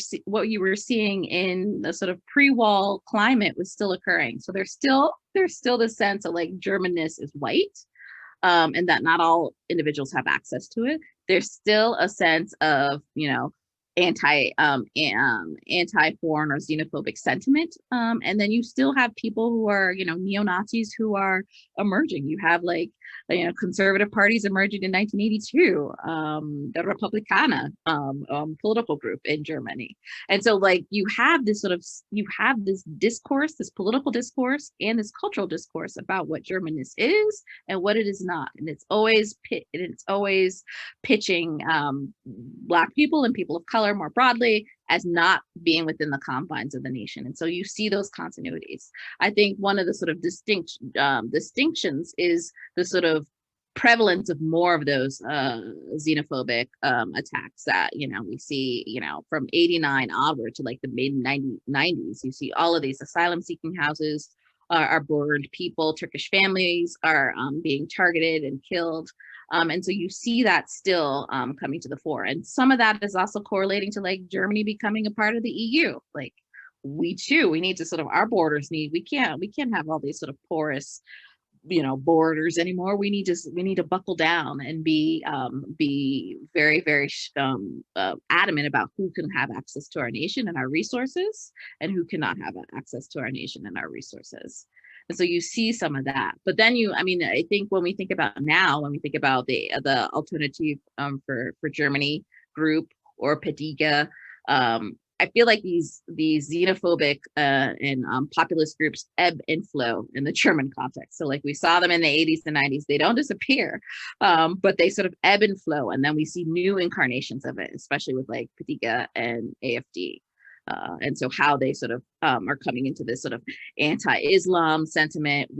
seeing in the sort of pre-wall climate was still occurring. So there's still this sense of like Germanness is white. And that not all individuals have access to it. There's still a sense of, anti-foreign or xenophobic sentiment. And then you still have people who are, neo-Nazis who are emerging. You have like, conservative parties emerging in 1982, the Republikaner political group in Germany. And so like you have this discourse, this political discourse and this cultural discourse about what Germanness is and what it is not. And it's always pitching Black people and people of color more broadly as not being within the confines of the nation. And so you see those continuities. I think one of the sort of distinctions is the sort of prevalence of more of those xenophobic attacks that, we see, from 89 onward to like the mid 90s. You see all of these asylum seeking houses are burned, Turkish families are being targeted and killed. And so you see that still coming to the fore. And some of that is also correlating to like Germany becoming a part of the EU. Like we need to sort of, our borders we can't have all these sort of porous, borders anymore. We need to buckle down and be very, very adamant about who can have access to our nation and our resources and who cannot have access to our nation and our resources. And so you see some of that, but then I think when we think about the alternative for Germany group or Pediga, I feel like these xenophobic and populist groups ebb and flow in the German context. So like we saw them in the 80s and 90s, they don't disappear, but they sort of ebb and flow. And then we see new incarnations of it, especially with like Pediga and AfD. And so how they sort of are coming into this sort of anti-Islam sentiment.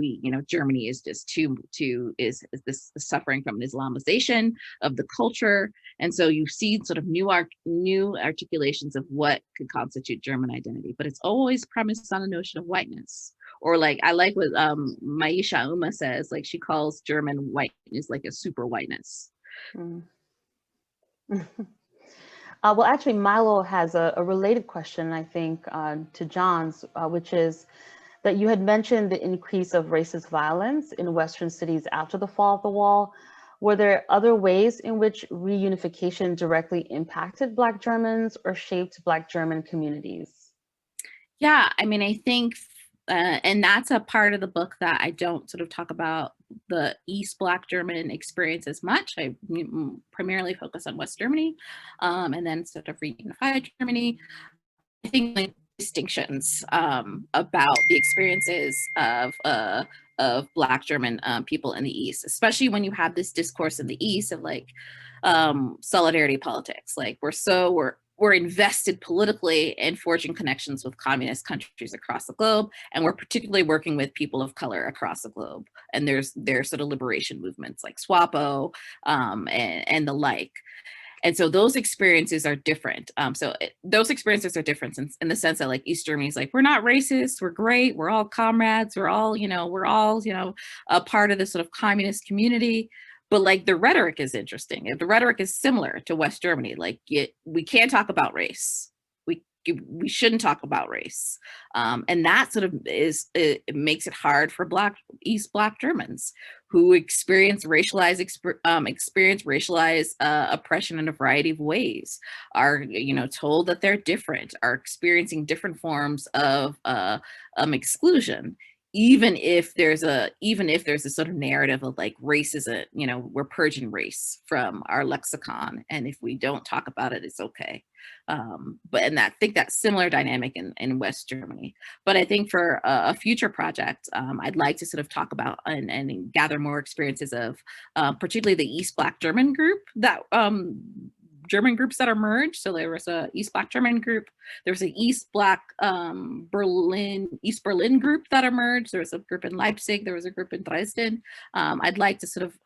Germany is just is this suffering from an Islamization of the culture. And so you see sort of new articulations of what could constitute German identity, but it's always premised on a notion of whiteness. Or like, I like what Maisha Uma says, like she calls German whiteness like a super whiteness. Mm. Well, actually, Milo has a related question, I think, to John's, which is that you had mentioned the increase of racist violence in Western cities after the fall of the wall. Were there other ways in which reunification directly impacted Black Germans or shaped Black German communities? Yeah, I think, and that's a part of the book that I don't sort of talk about the East Black German experience as much. I primarily focus on West Germany, and then sort of reunified Germany. I think like distinctions about the experiences of Black German people in the East, especially when you have this discourse in the East of like solidarity politics. Like we're we're invested politically in forging connections with communist countries across the globe, and we're particularly working with people of color across the globe. And there's sort of liberation movements like SWAPO and the like. And so those experiences are different. Those experiences are different in the sense that like East Germany is like, we're not racist, we're great, we're all comrades, we're all a part of this sort of communist community. But like the rhetoric is interesting. The rhetoric is similar to West Germany. Like we can't talk about race. We shouldn't talk about race. And that sort of it makes it hard for East Black Germans who experience racialized oppression in a variety of ways, are told that they're different, are experiencing different forms of exclusion. Even if there's a sort of narrative of like race isn't, we're purging race from our lexicon, and if we don't talk about it, it's okay. I think that's similar dynamic in West Germany. But I think for a future project, I'd like to sort of talk about and gather more experiences of particularly the East Black German group that German groups that are merged. So there was a East Black German group. There was an East Black East Berlin group that emerged. There was a group in Leipzig. There was a group in Dresden. I'd like to sort of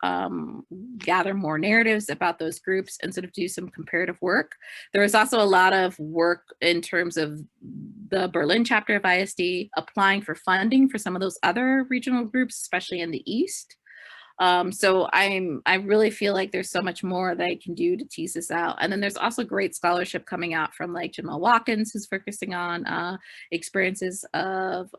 gather more narratives about those groups and sort of do some comparative work. There was also a lot of work in terms of the Berlin chapter of ISD applying for funding for some of those other regional groups, especially in the East. So I really feel like there's so much more that I can do to tease this out. And then there's also great scholarship coming out from like Jamal Watkins, who's focusing on experiences of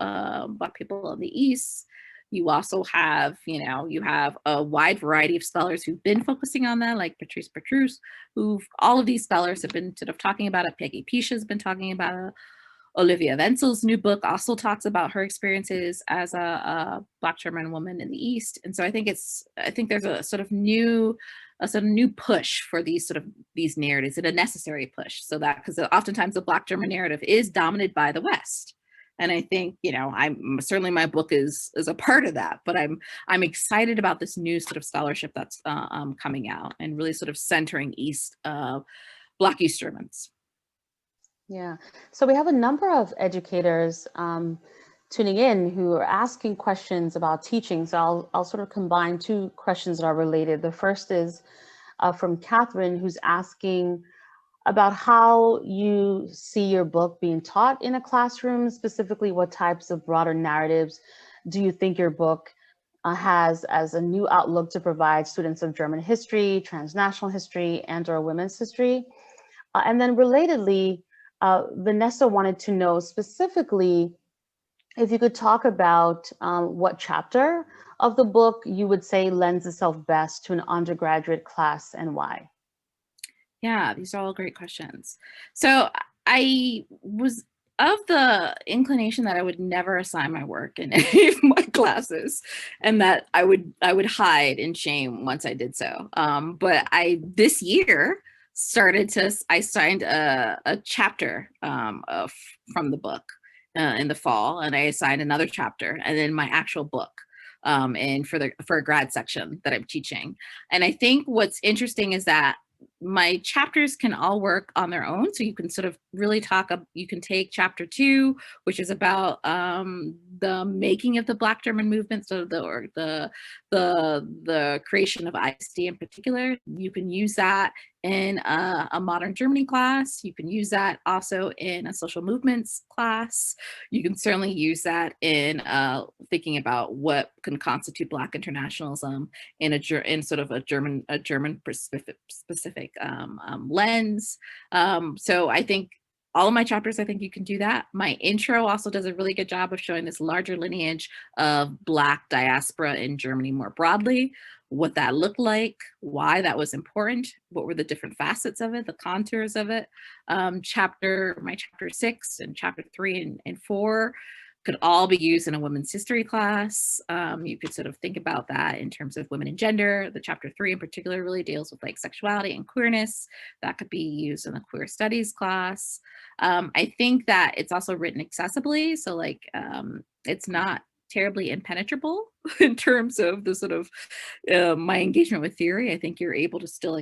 Black people in the East. You also have, you have a wide variety of scholars who've been focusing on that, like Patrice Petrus, all of these scholars have been sort of talking about it. Peggy Pisha has been talking about it. Olivia Wenzel's new book also talks about her experiences as a Black German woman in the East. And so I think there's a sort of new push for these narratives, and a necessary push, so that, because oftentimes the Black German narrative is dominated by the West. And I think, I'm certainly, my book is a part of that, but I'm excited about this new sort of scholarship that's coming out and really sort of centering Black East Germans. Yeah, so we have a number of educators tuning in who are asking questions about teaching. So I'll sort of combine two questions that are related. The first is from Catherine, who's asking about how you see your book being taught in a classroom. Specifically, what types of broader narratives do you think your book has as a new outlook to provide students of German history, transnational history, and/or women's history? And then relatedly, Vanessa wanted to know specifically if you could talk about what chapter of the book you would say lends itself best to an undergraduate class and why. Yeah, these are all great questions. So I was of the inclination that I would never assign my work in any of my classes, and that I would hide in shame once I did so. But this year I signed a chapter from the book in the fall, and I assigned another chapter, and then my actual book and for a grad section that I'm teaching. And I think what's interesting is that my chapters can all work on their own. So you can sort of really you can take chapter 2, which is about the making of the Black German movement, so the creation of ISD in particular. You can use that in a modern Germany class. You can use that also in a social movements class. You can certainly use that in thinking about what can constitute Black internationalism in sort of a German specific lens. So I think all of my chapters, I think you can do that. My intro also does a really good job of showing this larger lineage of Black diaspora in Germany more broadly, what that looked like, why that was important, what were the different facets of it, the contours of it. My chapter 6 and chapter 3 and 4 could all be used in a women's history class. You could sort of think about that in terms of women and gender. The chapter 3 in particular really deals with like sexuality and queerness. That could be used in a queer studies class. I think that it's also written accessibly. So like it's not terribly impenetrable in terms of the sort of my engagement with theory. I think you're able to still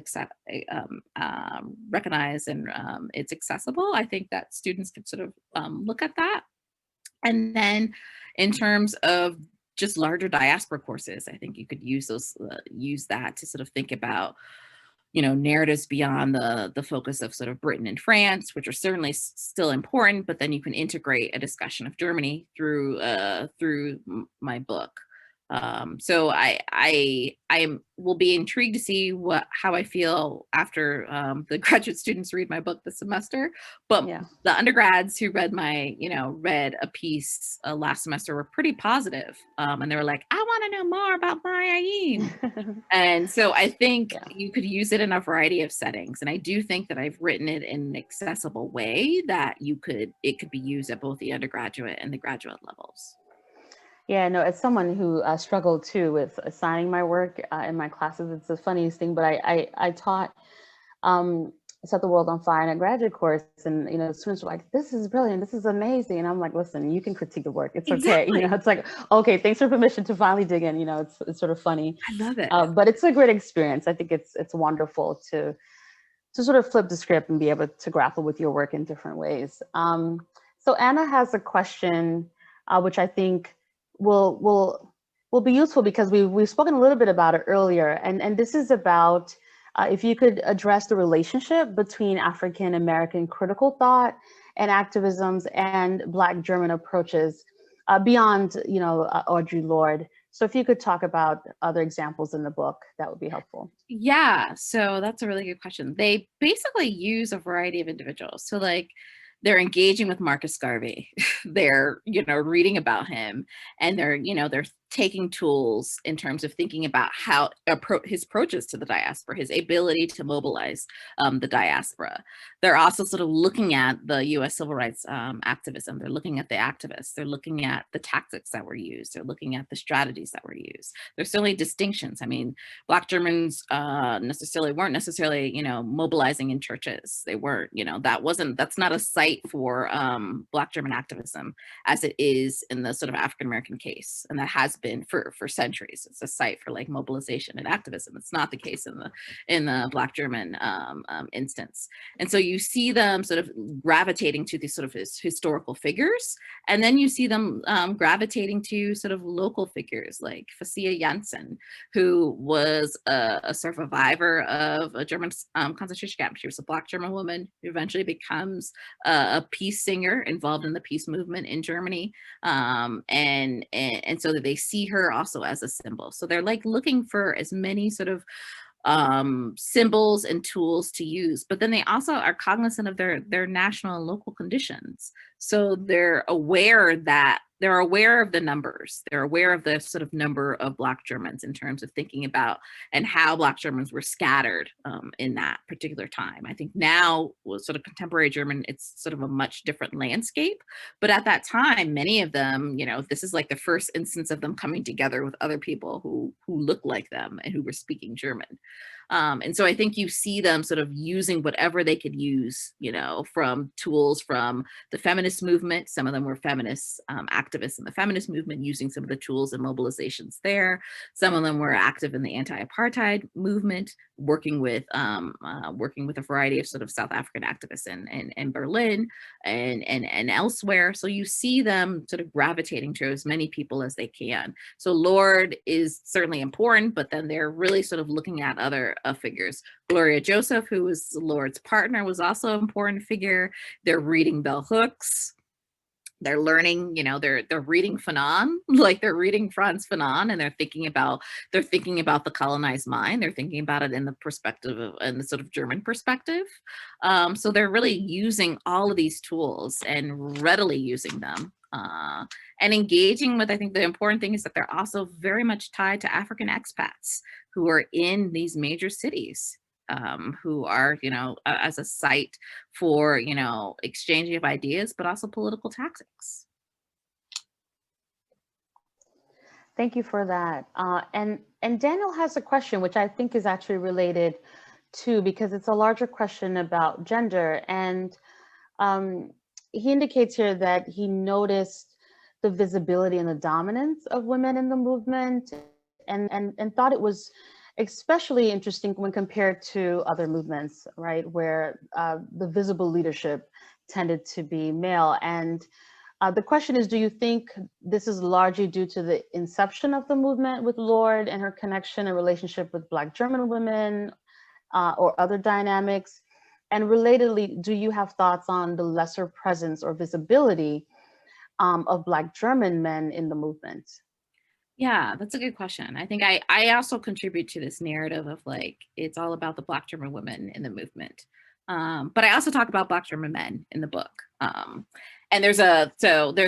recognize and it's accessible. I think that students can sort of look at that. And then in terms of just larger diaspora courses, I think you could use that to sort of think about, you know, narratives beyond the focus of sort of Britain and France, which are certainly still important, but then you can integrate a discussion of Germany through my book. So I will be intrigued to see how I feel after the graduate students read my book this semester. But Yeah. the undergrads who read read a piece last semester were pretty positive, and they were like, "I want to know more about Marianne." And so I think you could use it in a variety of settings. And I do think that I've written it in an accessible way that it could be used at both the undergraduate and the graduate levels. Yeah, no, as someone who struggled too with assigning my work in my classes, it's the funniest thing, but I taught Set the World on Fire in a graduate course, and you know, students were like, "This is brilliant, this is amazing," and I'm like, "Listen, you can critique the work, it's okay." Exactly. You know, it's like, "Okay, thanks for permission to finally dig in." You know, it's sort of funny. I love it. But it's a great experience. I think it's wonderful to sort of flip the script and be able to grapple with your work in different ways. So Anna has a question, which I think will be useful because we've spoken a little bit about it earlier, and this is about if you could address the relationship between African American critical thought and activisms and Black German approaches beyond, you know, Audre Lorde. So if you could talk about other examples in the book, that would be helpful. Yeah, so that's a really good question. They basically use a variety of individuals. So like they're engaging with Marcus Garvey. They're, you know, reading about him, and they're, you know, they're taking tools in terms of thinking about how his approaches to the diaspora, his ability to mobilize the diaspora. They're also sort of looking at the US civil rights activism. They're looking at the activists. They're looking at the tactics that were used. They're looking at the strategies that were used. There's certainly distinctions. I mean, Black Germans weren't necessarily, you know, mobilizing in churches. They weren't, you know, that's not a site for Black German activism as it is in the sort of African American case, and that has been for centuries. It's a site for like mobilization and activism. It's not the case in the Black German instance. And so you see them sort of gravitating to these sort of historical figures, and then you see them gravitating to sort of local figures like Fasia Janssen, who was a survivor of a German concentration camp. She was a Black German woman who eventually becomes a peace singer involved in the peace movement in Germany, and so that they see her also as a symbol. So they're like looking for as many sort of symbols and tools to use, but then they also are cognizant of their national and local conditions. So they're aware of the numbers. They're aware of the sort of number of Black Germans in terms of thinking about and how Black Germans were scattered in that particular time. I think now with sort of contemporary German, it's sort of a much different landscape. But at that time, many of them, you know, this is like the first instance of them coming together with other people who looked like them and who were speaking German. And so I think you see them sort of using whatever they could use, you know, from tools from the feminist movement. Some of them were feminist activists in the feminist movement, using some of the tools and mobilizations there. Some of them were active in the anti-apartheid movement, working with a variety of sort of South African activists in Berlin and elsewhere. So you see them sort of gravitating to as many people as they can. So Lorde is certainly important, but then they're really sort of looking at other figures. Gloria Joseph, who was Lorde's partner, was also an important figure. They're reading Bell Hooks. They're learning, you know, they're reading Fanon, like they're reading Frantz Fanon, and they're thinking about the colonized mind. They're thinking about it in the perspective of, in the sort of German perspective. So they're really using all of these tools and readily using them. And engaging with, I think the important thing is that they're also very much tied to African expats who are in these major cities, who are, you know, as a site for, you know, exchanging of ideas, but also political tactics. Thank you for that. And Daniel has a question, which I think is actually related to, because it's a larger question about gender. And he indicates here that he noticed the visibility and the dominance of women in the movement, and thought it was especially interesting when compared to other movements, right, where the visible leadership tended to be male. And the question is, do you think this is largely due to the inception of the movement with Lorde and her connection and relationship with Black German women, or other dynamics? And relatedly, do you have thoughts on the lesser presence or visibility of Black German men in the movement? Yeah, that's a good question. I think I also contribute to this narrative of like, it's all about the Black German women in the movement. But I also talk about Black German men in the book. And there was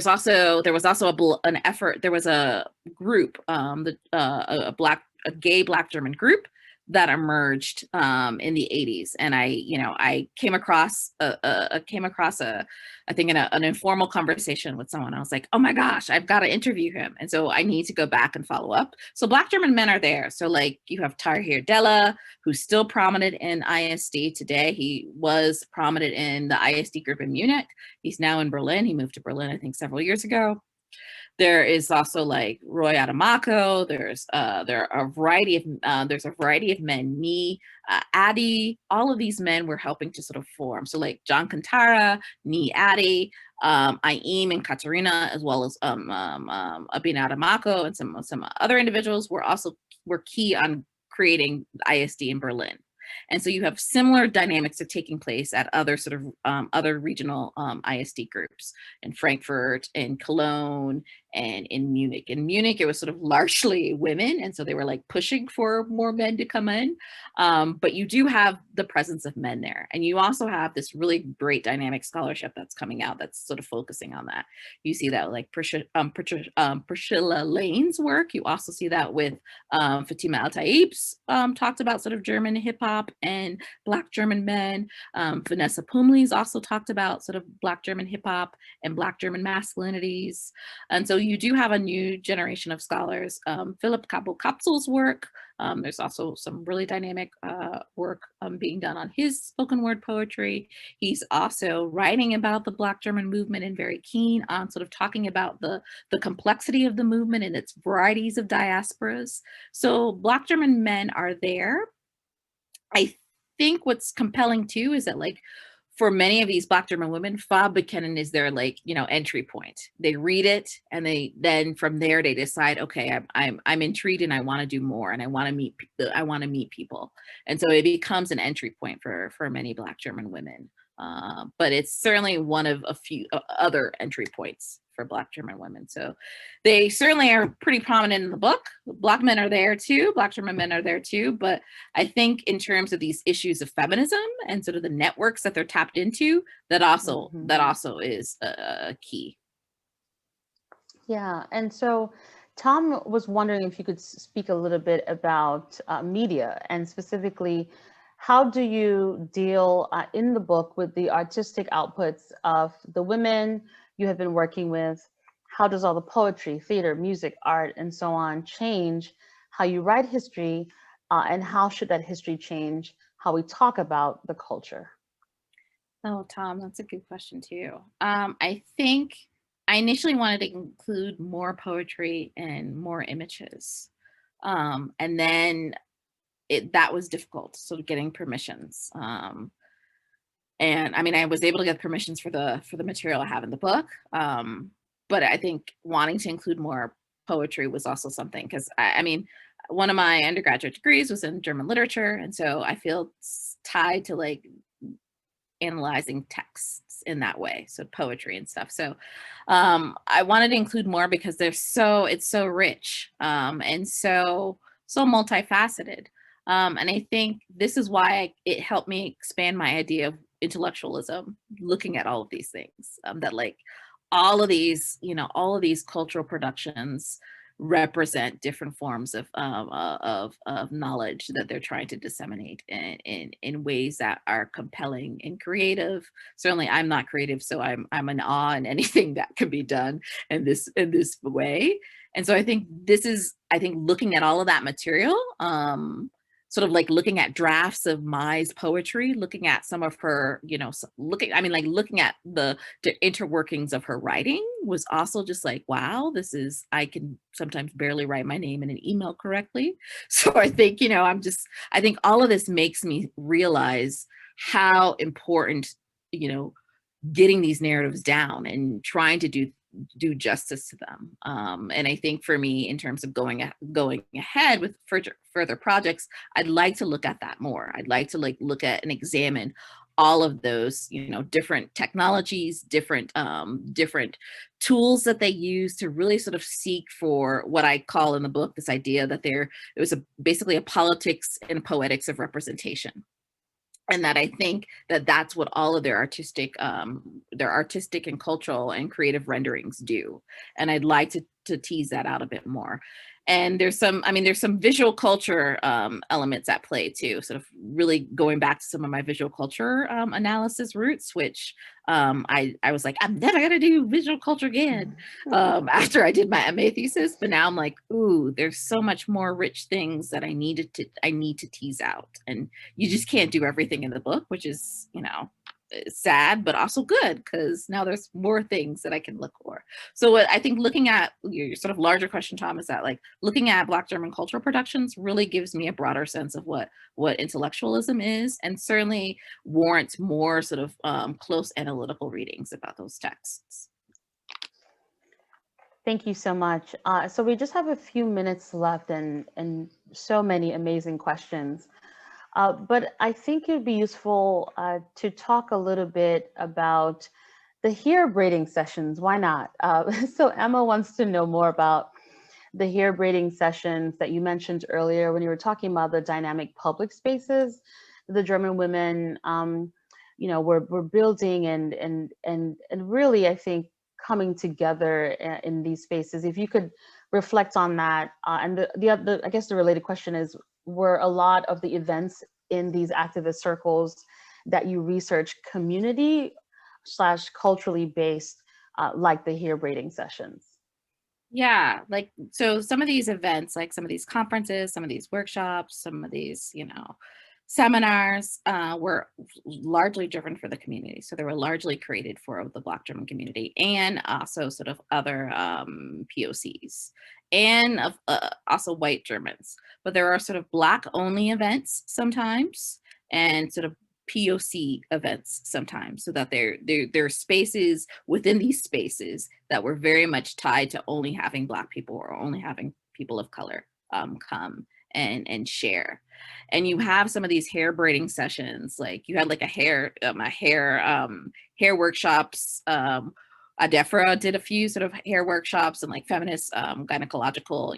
also an effort, there was a group, a gay Black German group that emerged in the 80s. And I came across I think in an informal conversation with someone. I was like, oh my gosh, I've got to interview him. And so I need to go back and follow up. So Black German men are there. So like you have Tahir Della, who's still prominent in ISD today. He was prominent in the ISD group in Munich. He's now in Berlin. He moved to Berlin, I think, several years ago. There is also like Roy Adamako. There's a variety of men. Me, Adi. All of these men were helping to sort of form. So like John Kantara, Ni Adi, Aim and Katarina, as well as Abina Adamako and some other individuals were key on creating ISD in Berlin. And so you have similar dynamics that are taking place at other sort of other regional ISD groups in Frankfurt, in Cologne, and in Munich. In Munich, it was sort of largely women, and so they were like pushing for more men to come in. But you do have the presence of men there. And you also have this really great dynamic scholarship that's coming out that's sort of focusing on that. You see that like Priscilla Lane's work. You also see that with Fatima Al-Taib's talked about sort of German hip hop and Black German men. Vanessa Pumley's also talked about sort of Black German hip hop and Black German masculinities. And so you do have a new generation of scholars. Philip Kapsel's work, there's also some really dynamic work being done on his spoken word poetry. He's also writing about the Black German movement and very keen on sort of talking about the complexity of the movement and its varieties of diasporas. So Black German men are there. I think what's compelling too is that like for many of these Black German women, Fab Buchanan is their like, entry point. They read it and then from there they decide, okay, I'm intrigued and I want to do more and I want to meet people. And so it becomes an entry point for many Black German women. But it's certainly one of a few other entry points for Black German women. So they certainly are pretty prominent in the book. Black men are there too, Black German men are there too. But I think in terms of these issues of feminism and sort of the networks that they're tapped into, that also is key. Yeah, and so Tom was wondering if you could speak a little bit about media, and specifically, how do you deal in the book with the artistic outputs of the women you have been working with? How does all the poetry, theater, music, art, and so on change how you write history, and how should that history change how we talk about the culture? Oh, Tom, that's a good question too. I think I initially wanted to include more poetry and more images. And then that was difficult, sort of getting permissions. And I mean, I was able to get permissions for the material I have in the book. But I think wanting to include more poetry was also something, because I mean, one of my undergraduate degrees was in German literature. And so I feel tied to like analyzing texts in that way, so poetry and stuff. So I wanted to include more because it's so rich and so multifaceted. And I think this is why it helped me expand my idea of intellectualism, looking at all of these things, that like all of these cultural productions represent different forms of knowledge that they're trying to disseminate in ways that are compelling and creative. Certainly I'm not creative, so I'm in awe in anything that can be done in this way. And so I think looking at all of that material sort of like looking at drafts of Mai's poetry, looking at some of her, looking at the interworkings of her writing was also just like, wow, I can sometimes barely write my name in an email correctly. So I think, I think all of this makes me realize how important, getting these narratives down and trying to do justice to them. And I think for me, in terms of going ahead with further projects, I'd like to look at that more. I'd like to look at and examine all of those, different technologies, different tools that they use to really sort of seek for what I call in the book, this idea that it was basically a politics and poetics of representation. And that I think that that's what all of their artistic and cultural and creative renderings do. And I'd like to tease that out a bit more. And there's some visual culture elements at play too, sort of really going back to some of my visual culture analysis roots, which I was like, I'm never gonna do visual culture again after I did my MA thesis. But now I'm like, ooh, there's so much more rich things that I need to tease out. And you just can't do everything in the book, which is, sad, but also good, because now there's more things that I can look for. So what I think, looking at your sort of larger question, Tom, is that looking at Black German cultural productions really gives me a broader sense of what intellectualism is, and certainly warrants more sort of close analytical readings about those texts. Thank you so much. So we just have a few minutes left and so many amazing questions. But I think it'd be useful to talk a little bit about the hair braiding sessions. Why not? So Emma wants to know more about the hair braiding sessions that you mentioned earlier when you were talking about the dynamic public spaces. The German women, were building and really, I think, coming together in these spaces. If you could reflect on that, and I guess the related question is, were a lot of the events in these activist circles that you research community/culturally based, like the hair braiding sessions? Yeah, so some of these events, like some of these conferences, some of these workshops, some of these, seminars were largely driven for the community. So they were largely created for the Black German community, and also sort of other POCs, and also white Germans. But there are sort of Black only events sometimes, and sort of POC events sometimes, so that there are spaces within these spaces that were very much tied to only having Black people or only having people of color come and share. And you have some of these hair braiding sessions, like you had like hair workshops. ADEFRA did a few sort of hair workshops, and like feminist gynecological,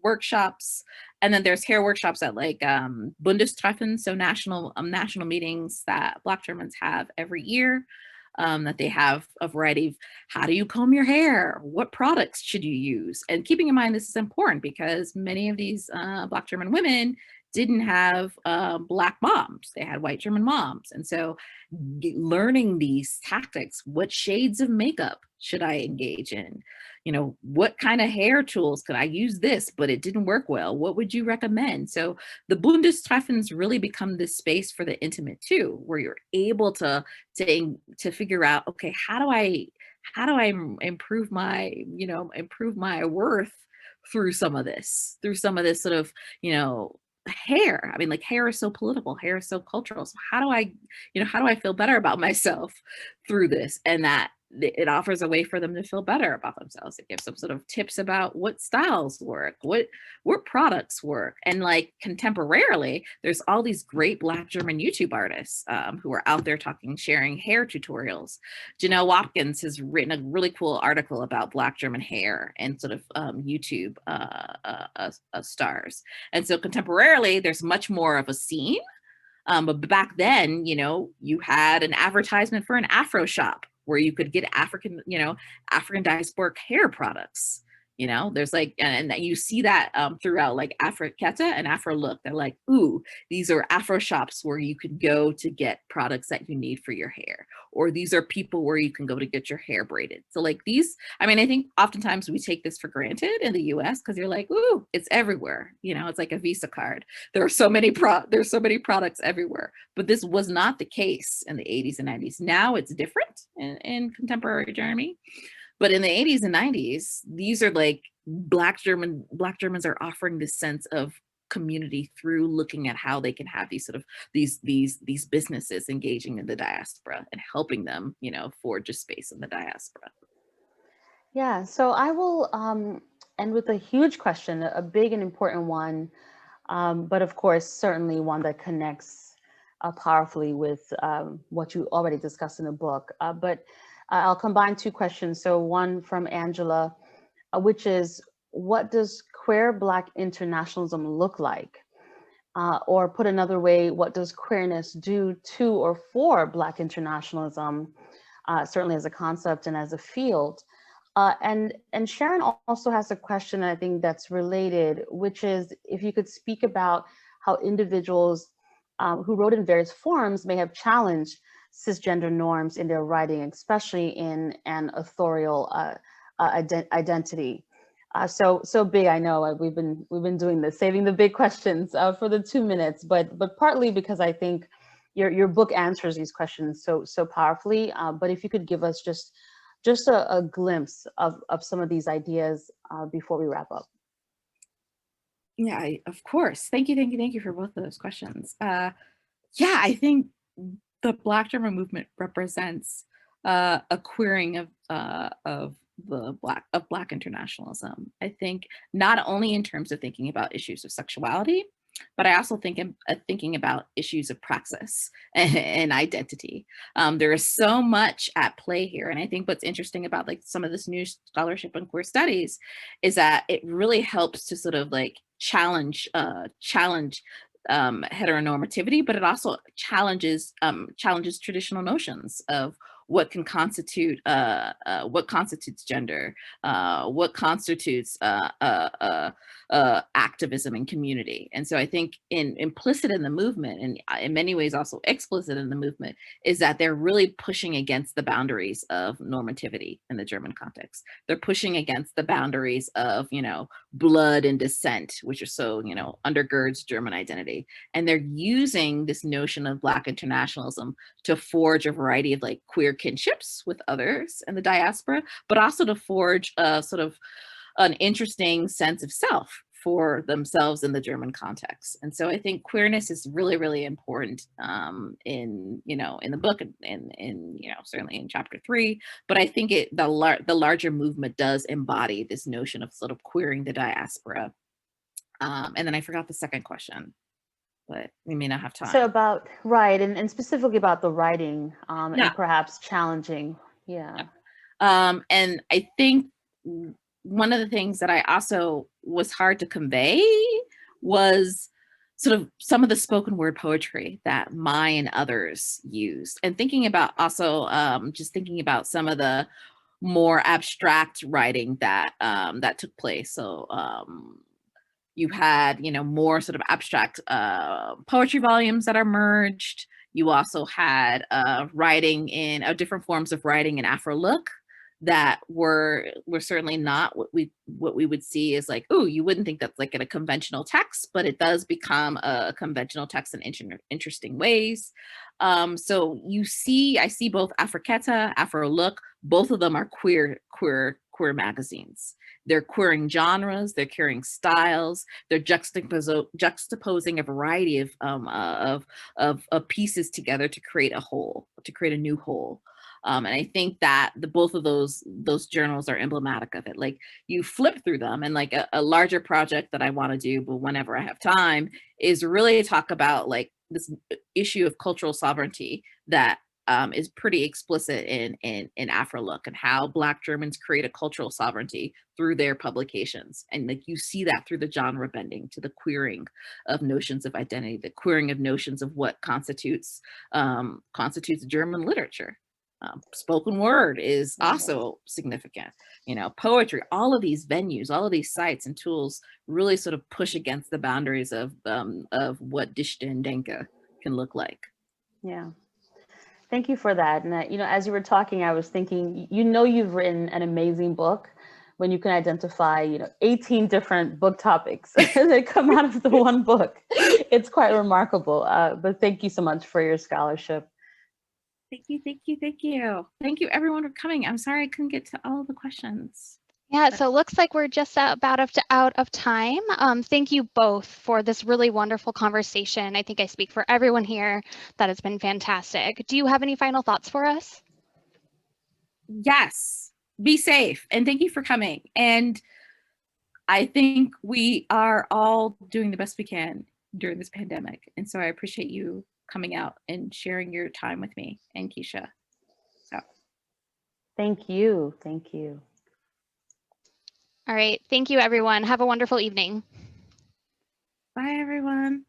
workshops. And then there's hair workshops at like Bundestreffen, so national meetings that Black Germans have every year. That they have a variety of, how do you comb your hair? What products should you use? And keeping in mind, this is important because many of these Black German women didn't have Black moms. They had white German moms. And so learning these tactics, what shades of makeup should I engage in? What kind of hair tools could I use this, but it didn't work well? What would you recommend? So the Bundestreffens really become this space for the intimate too, where you're able to figure out, okay, how do I improve my worth through some of this sort of, hair. I mean, like, hair is so political, hair is so cultural. So how do I feel better about myself through this? And that it offers a way for them to feel better about themselves. It gives them sort of tips about what styles work, what products work. And like contemporarily, there's all these great Black German YouTube artists who are out there sharing hair tutorials. Janelle Watkins has written a really cool article about Black German hair and sort of YouTube stars. And so contemporarily, there's much more of a scene. But back then, you had an advertisement for an Afro shop where you could get African diasporic hair products, You know, there's like, and you see that throughout like Afro-Keta and Afro-Look. They're like, ooh, these are Afro shops where you can go to get products that you need for your hair, or these are people where you can go to get your hair braided. So like these, I mean, I think oftentimes we take this for granted in the US because you're like, ooh, it's everywhere. You know, it's like a Visa card. There's so many products everywhere. But this was not the case in the 80s and 90s. Now it's different in contemporary Germany. But in the 80s and 90s, these are like Black Germans are offering this sense of community through looking at how they can have these sort of these businesses engaging in the diaspora and helping them, you know, forge a space in the diaspora. Yeah, so I will end with a huge question, a big and important one, but of course, certainly one that connects powerfully with what you already discussed in the book. But I'll combine two questions. So one from Angela, which is, what does queer Black internationalism look like? Or put another way, what does queerness do to or for Black internationalism, certainly as a concept and as a field? And Sharon also has a question, I think, that's related, which is if you could speak about how individuals who wrote in various forms may have challenged cisgender norms in their writing, especially in an authorial identity. So big, I know. We've been doing this, saving the big questions for the 2 minutes, but partly because I think your book answers these questions so powerfully. But if you could give us just a glimpse of some of these ideas before we wrap up. Yeah, of course. Thank you for both of those questions. Yeah, I think the Black German movement represents a queering of Black internationalism. I think not only in terms of thinking about issues of sexuality, but I also think thinking about issues of praxis and identity. There is so much at play here, and I think what's interesting about like some of this new scholarship on queer studies is that it really helps to sort of like challenge heteronormativity, but it also challenges traditional notions of what can constitute what constitutes gender, what constitutes activism and community. And so I think implicit in the movement, and in many ways also explicit in the movement, is that they're really pushing against the boundaries of normativity in the German context. They're pushing against the boundaries of, you know, blood and descent, which are so, you know, undergirds German identity. And they're using this notion of Black internationalism to forge a variety of like queer kinships with others in the diaspora, but also to forge a sort of an interesting sense of self for themselves in the German context. And so I think queerness is really, really important in, you know, in the book and in, you know, certainly in chapter 3, but I think the larger movement does embody this notion of sort of queering the diaspora. And then I forgot the second question, but we may not have time. So about, right, and specifically about the writing and perhaps challenging, yeah. And I think one of the things that I also was hard to convey was sort of some of the spoken word poetry that Mai and others used, and thinking about also just thinking about some of the more abstract writing that that took place. So you had, you know, more sort of abstract poetry volumes that are merged. You also had writing in different forms of writing in Afro-Look that were certainly not what we would see as like, oh, you wouldn't think that's like in a conventional text, but it does become a conventional text in interesting ways. So I see both Afro-Keta, Afro-Look, both of them are queer magazines. They're queering genres, they're queering styles, they're juxtaposing a variety of pieces together to create a whole, to create a new whole. And I think that both of those journals are emblematic of it. Like you flip through them, and like a larger project that I want to do, but whenever I have time, is really talk about like this issue of cultural sovereignty that is pretty explicit in Afro-Look, and how Black Germans create a cultural sovereignty through their publications. And like you see that through the genre bending to the queering of notions of identity, the queering of notions of what constitutes German literature. Spoken word is also significant. You know, poetry, all of these venues, all of these sites and tools really sort of push against the boundaries of what Dichte and Denke can look like. Yeah. Thank you for that. And, you know, as you were talking, I was thinking, you know, you've written an amazing book when you can identify, you know, 18 different book topics that come out of the one book. It's quite remarkable. But thank you so much for your scholarship. Thank you, thank you, thank you. Thank you everyone for coming. I'm sorry I couldn't get to all the questions. Yeah, so it looks like we're just about out of time. Thank you both for this really wonderful conversation. I think I speak for everyone here that it's been fantastic. Do you have any final thoughts for us? Yes, be safe and thank you for coming. And I think we are all doing the best we can during this pandemic. And so I appreciate you coming out and sharing your time with me and Keisha. So Thank you. Thank you. All right. Thank you, everyone. Have a wonderful evening. bye, everyone.